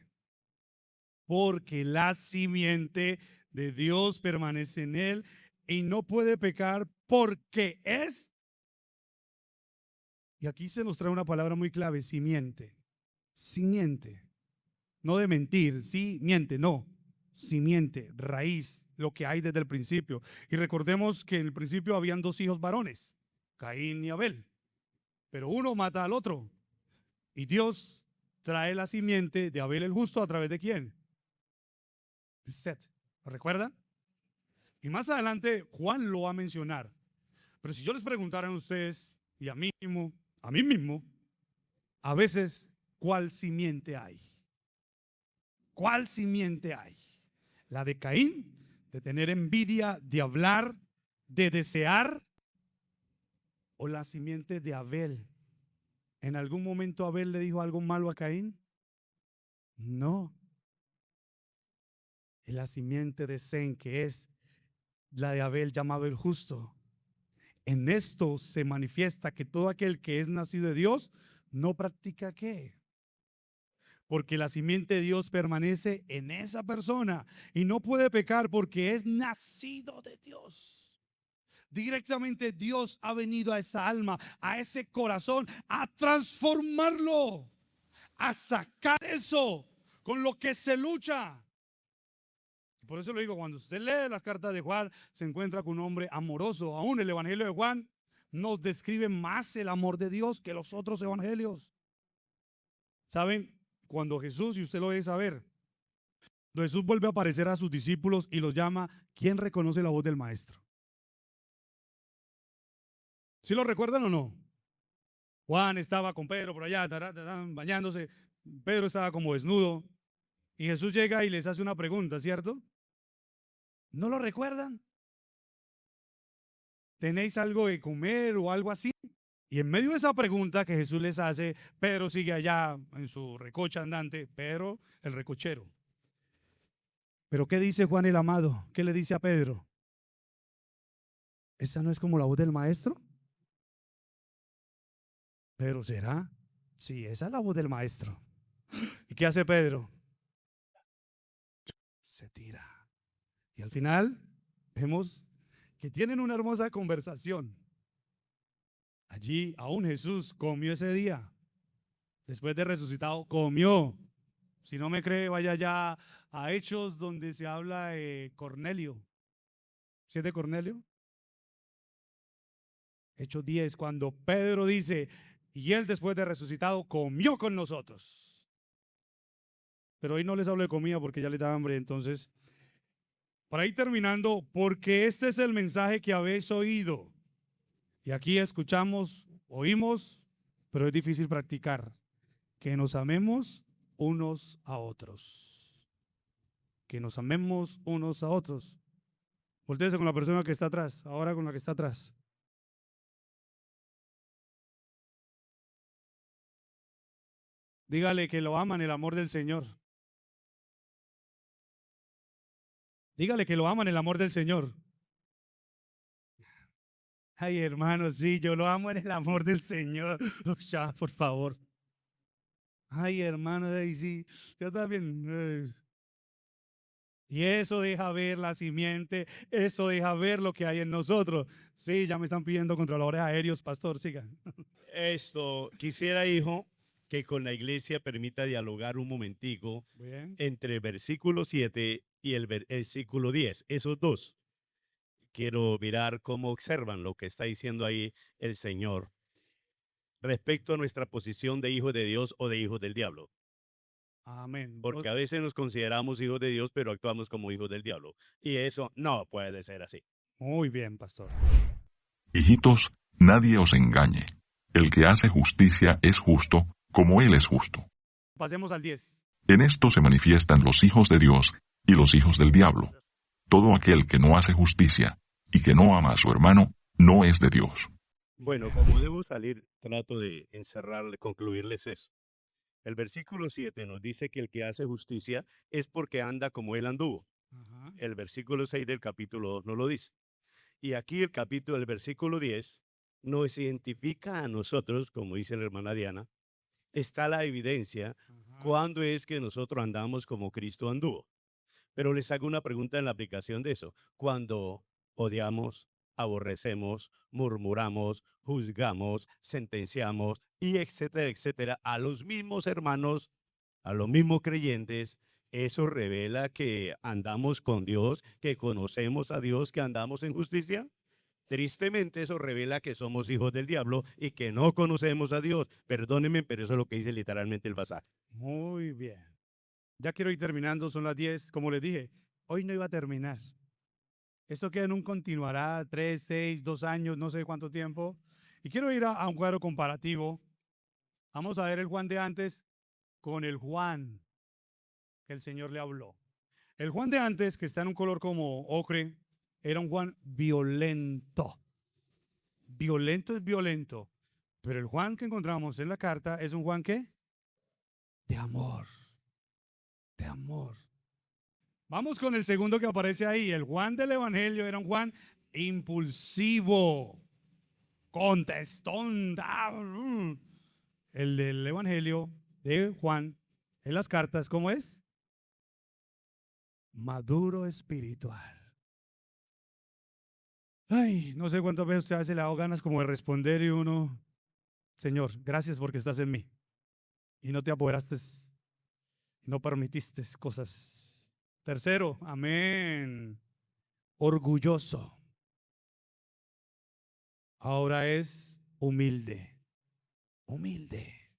Porque la simiente de Dios permanece en él y no puede pecar porque es. Y aquí se nos trae una palabra muy clave, simiente. Simiente. No de mentir, simiente, no. Simiente, raíz, lo que hay desde el principio. Y recordemos que en el principio habían 2 hijos varones, Caín y Abel. Pero uno mata al otro. Y Dios trae la simiente de Abel el justo a través de ¿quién? De Set. ¿Lo recuerdan? Y más adelante Juan lo va a mencionar. Pero si yo les preguntara a ustedes y a mí mismo, a veces, ¿cuál simiente hay? ¿Cuál simiente hay? ¿La de Caín? ¿De tener envidia, de hablar, de desear? ¿O la simiente de Abel? ¿En algún momento Abel le dijo algo malo a Caín? No. Es la simiente de Zen, que es la de Abel llamado el justo. En esto se manifiesta que todo aquel que es nacido de Dios no practica ¿qué? Porque la simiente de Dios permanece en esa persona y no puede pecar porque es nacido de Dios. Directamente Dios ha venido a esa alma, a ese corazón, a transformarlo, a sacar eso con lo que se lucha. Por eso lo digo, cuando usted lee las cartas de Juan, se encuentra con un hombre amoroso. Aún el evangelio de Juan nos describe más el amor de Dios que los otros evangelios. ¿Saben? Cuando Jesús, y usted lo debe saber, cuando Jesús vuelve a aparecer a sus discípulos y los llama, ¿quién reconoce la voz del maestro? ¿Sí lo recuerdan o no? Juan estaba con Pedro por allá, bañándose. Pedro estaba como desnudo. Y Jesús llega y les hace una pregunta, ¿cierto? ¿No lo recuerdan? ¿Tenéis algo de comer o algo así? Y en medio de esa pregunta que Jesús les hace, Pedro sigue allá en su recocha andante, Pedro el recochero. Pero ¿qué dice Juan el amado? ¿Qué le dice a Pedro? ¿Esa no es como la voz del maestro? Pero ¿será? Sí, esa es la voz del maestro. ¿Y qué hace Pedro? Se tira. Y al final vemos que tienen una hermosa conversación. Allí aún Jesús comió ese día. Después de resucitado, comió. Si no me cree, vaya ya a Hechos donde se habla de Cornelio. ¿Sí es de Cornelio? Hechos 10, cuando Pedro dice, y él después de resucitado comió con nosotros. Pero hoy no les hablo de comida porque ya les da hambre. Entonces, para ir terminando, porque este es el mensaje que habéis oído. Y aquí escuchamos, oímos, pero es difícil practicar. Que nos amemos unos a otros. Que nos amemos unos a otros. Voltéese con la persona que está atrás, ahora con la que está atrás. Dígale que lo aman el amor del Señor. Dígale que lo aman el amor del Señor. Ay, hermano, sí, yo lo amo en el amor del Señor. Ya, por favor. Ay, hermano, sí, yo también. Y eso deja ver la simiente, eso deja ver lo que hay en nosotros. Sí, ya me están pidiendo controladores aéreos, pastor, siga. Esto, quisiera, hijo, que con la iglesia permita dialogar un momentico Bien. entre el versículo 7 y el versículo 10. Esos dos. Quiero mirar cómo observan lo que está diciendo ahí el Señor respecto a nuestra posición de hijos de Dios o de hijos del diablo. Amén. Porque a veces nos consideramos hijos de Dios, pero actuamos como hijos del diablo. Y eso no puede ser así. Muy bien, pastor. Hijitos, nadie os engañe. El que hace justicia es justo, como Él es justo. Pasemos al 10. En esto se manifiestan los hijos de Dios y los hijos del diablo. Todo aquel que no hace justicia y que no ama a su hermano, no es de Dios. Bueno, como debo salir, trato de encerrarle, concluirles eso. El versículo 7 nos dice que el que hace justicia es porque anda como él anduvo. Ajá. El versículo 6 del capítulo 2 no lo dice. Y aquí el versículo 10 nos identifica a nosotros, como dice la hermana Diana, está la evidencia Ajá. cuándo es que nosotros andamos como Cristo anduvo. Pero les hago una pregunta en la aplicación de eso. Cuando odiamos, aborrecemos, murmuramos, juzgamos, sentenciamos y etcétera, etcétera, a los mismos hermanos, a los mismos creyentes, ¿eso revela que andamos con Dios, que conocemos a Dios, que andamos en justicia? Tristemente eso revela que somos hijos del diablo y que no conocemos a Dios. Perdónenme, pero eso es lo que dice literalmente el pasaje. Muy bien. Ya quiero ir terminando, son las 10. Como les dije, hoy no iba a terminar. Esto queda en un continuará 3, 6, 2 años, no sé cuánto tiempo. Y quiero ir a un cuadro comparativo. Vamos a ver el Juan de antes con el Juan que el Señor le habló. El Juan de antes, que está en un color como ocre, era un Juan violento. Violento es violento. Pero el Juan que encontramos en la carta es un Juan ¿qué? De amor. De amor. Vamos con el segundo que aparece ahí. El Juan del Evangelio era un Juan impulsivo, contestón. El del Evangelio de Juan en las cartas, ¿cómo es? Maduro espiritual. Ay, no sé cuántas veces usted a veces le ha dado ganas como de responder y uno, Señor, gracias porque estás en mí. Y no te apoderaste, no permitiste cosas. Tercero, amén. Orgulloso. Ahora es humilde. Humilde.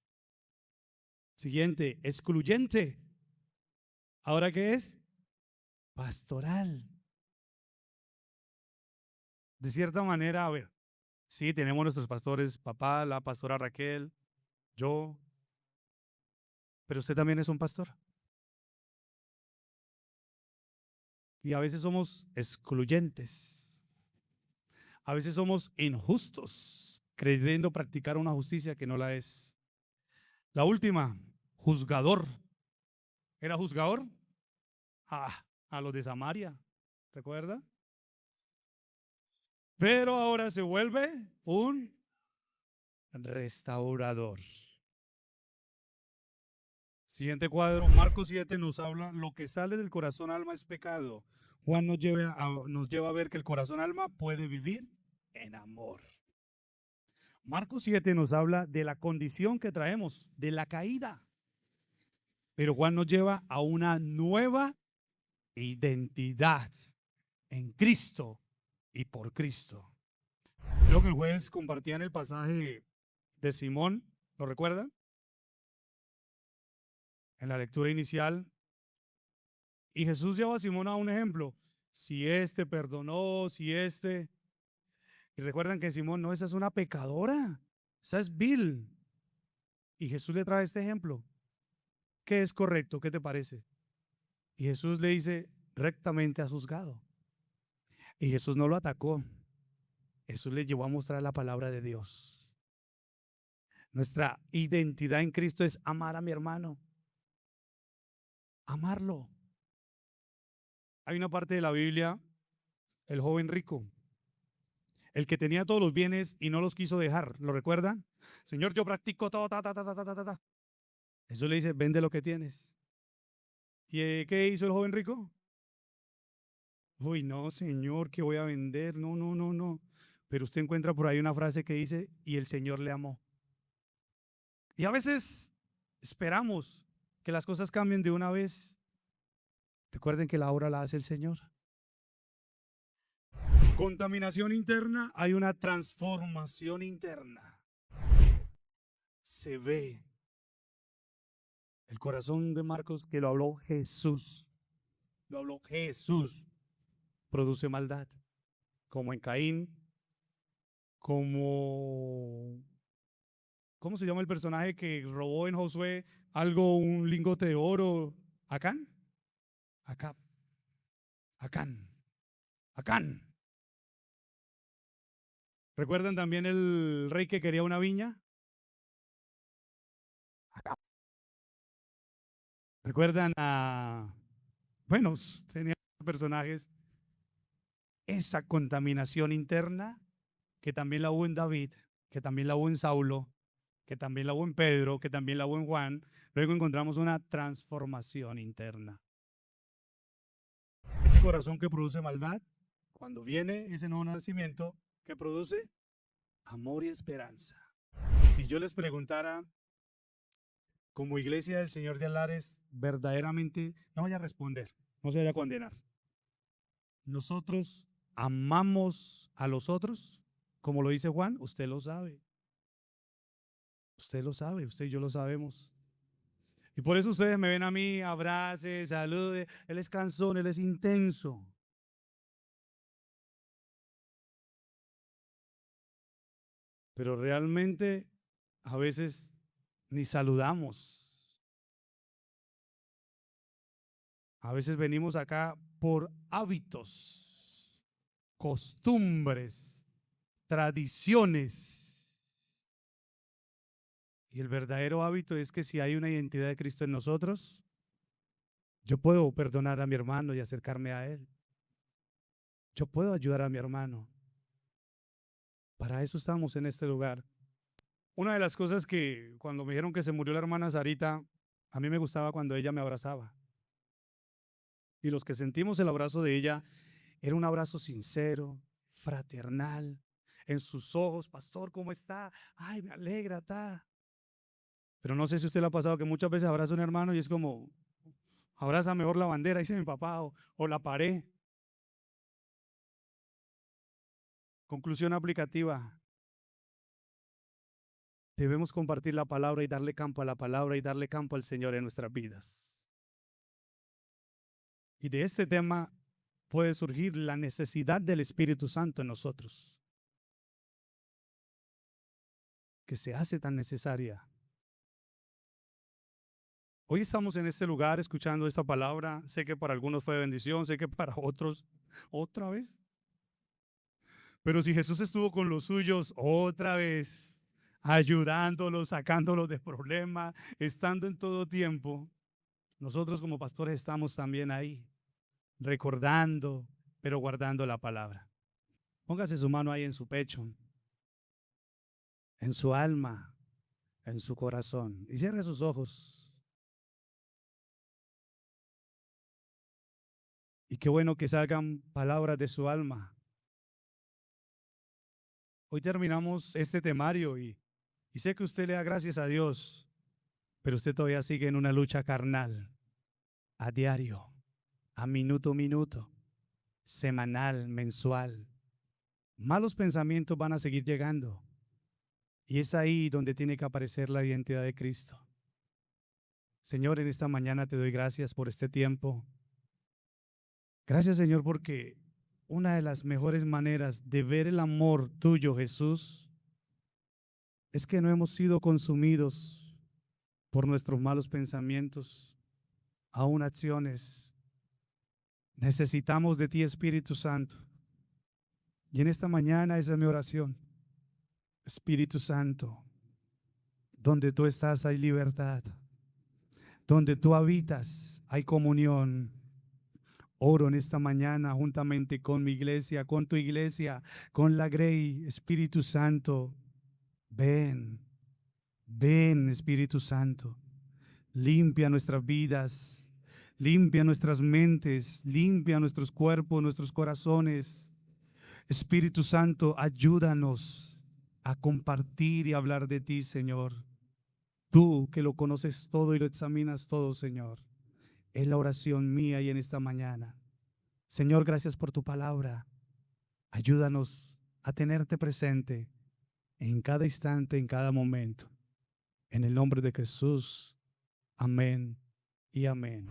Siguiente, excluyente. ¿Ahora qué es? Pastoral. De cierta manera, a ver, sí, tenemos nuestros pastores, papá, la pastora Raquel, yo, pero usted también es un pastor. Y a veces somos excluyentes. A veces somos injustos, creyendo practicar una justicia que no la es. La última, juzgador. ¿Era juzgador? A los de Samaria, ¿recuerda? pero ahora se vuelve un restaurador. Siguiente cuadro, Marcos 7 nos habla, lo que sale del corazón alma es pecado. Juan nos lleva a ver que el corazón alma puede vivir en amor. Marcos 7 nos habla de la condición que traemos, de la caída. Pero Juan nos lleva a una nueva identidad en Cristo y por Cristo. Creo que el jueves compartían el pasaje de Simón, ¿lo recuerdan? En la lectura inicial. Y Jesús lleva a Simón a un ejemplo. Si este perdonó, si este... Y recuerdan que Simón, no, esa es una pecadora, esa es vil. Y Jesús le trae este ejemplo. ¿Qué es correcto? ¿Qué te parece? Y Jesús le dice, rectamente has juzgado. Y Jesús no lo atacó. Jesús le llevó a mostrar la palabra de Dios. Nuestra identidad en Cristo es amar a mi hermano. Amarlo. Hay una parte de la Biblia, el joven rico, el que tenía todos los bienes y no los quiso dejar. ¿Lo recuerdan? Señor, yo practico todo, Jesús le dice, vende lo que tienes. ¿Y qué hizo el joven rico? Uy, no, Señor, ¿qué voy a vender? No. Pero usted encuentra por ahí una frase que dice, y el Señor le amó. Y a veces esperamos que las cosas cambien de una vez. Recuerden que la obra la hace el Señor. Contaminación interna, hay una transformación interna. Se ve. El corazón de Marcos, que lo habló Jesús, produce maldad, como en Caín, como, ¿cómo se llama el personaje que robó en Josué algo, un lingote de oro? ¿Acán? Acán. ¿Recuerdan también el rey que quería una viña? ¿Recuerdan bueno, tenía personajes? Esa contaminación interna, que también la hubo en David, que también la hubo en Saulo, que también la hubo en Pedro, que también la hubo en Juan. Luego encontramos una transformación interna. Ese corazón que produce maldad, cuando viene ese nuevo nacimiento, ¿qué produce? Amor y esperanza. Si yo les preguntara, como iglesia del Señor de Alares, verdaderamente, no vaya a responder, no se vaya a condenar. Nosotros amamos a los otros, como lo dice Juan, usted lo sabe. Usted lo sabe, usted y yo lo sabemos. Y por eso ustedes me ven a mí, abrace, salude, él es cansón, él es intenso. Pero realmente a veces ni saludamos. A veces venimos acá por hábitos, costumbres, tradiciones. Y el verdadero hábito es que si hay una identidad de Cristo en nosotros, yo puedo perdonar a mi hermano y acercarme a él. Yo puedo ayudar a mi hermano. Para eso estamos en este lugar. Una de las cosas que cuando me dijeron que se murió la hermana Sarita, a mí me gustaba cuando ella me abrazaba. Y los que sentimos el abrazo de ella, era un abrazo sincero, fraternal. En sus ojos, pastor, ¿cómo está? Ay, me alegra, está. Pero no sé si a usted le ha pasado que muchas veces abraza a un hermano y es como, abraza mejor la bandera, dice mi papá, o la pared. Conclusión aplicativa. Debemos compartir la palabra y darle campo a la palabra y darle campo al Señor en nuestras vidas. Y de este tema puede surgir la necesidad del Espíritu Santo en nosotros, que se hace tan necesaria. Hoy estamos en este lugar escuchando esta palabra. Sé que para algunos fue bendición, sé que para otros otra vez. Pero si Jesús estuvo con los suyos otra vez, ayudándolos, sacándolos de problemas, estando en todo tiempo, nosotros como pastores estamos también ahí, recordando, pero guardando la palabra. Póngase su mano ahí en su pecho, en su alma, en su corazón, y cierre sus ojos. Y qué bueno que salgan palabras de su alma. Hoy terminamos este temario y sé que usted le da gracias a Dios, pero usted todavía sigue en una lucha carnal, a diario, a minuto, semanal, mensual. Malos pensamientos van a seguir llegando. Y es ahí donde tiene que aparecer la identidad de Cristo. Señor, en esta mañana te doy gracias por este tiempo. Gracias, Señor, porque una de las mejores maneras de ver el amor tuyo, Jesús, es que no hemos sido consumidos por nuestros malos pensamientos, aún acciones. Necesitamos de ti, Espíritu Santo. Y en esta mañana esa es mi oración. Espíritu Santo, donde tú estás hay libertad. Donde tú habitas hay comunión. Oro en esta mañana juntamente con mi iglesia, con tu iglesia, con la Grey. Espíritu Santo, ven, ven Espíritu Santo. Limpia nuestras vidas, limpia nuestras mentes, limpia nuestros cuerpos, nuestros corazones. Espíritu Santo, ayúdanos a compartir y hablar de ti, Señor. Tú que lo conoces todo y lo examinas todo, Señor. Es la oración mía y en esta mañana. Señor, gracias por tu palabra. Ayúdanos a tenerte presente en cada instante, en cada momento. En el nombre de Jesús. Amén y amén.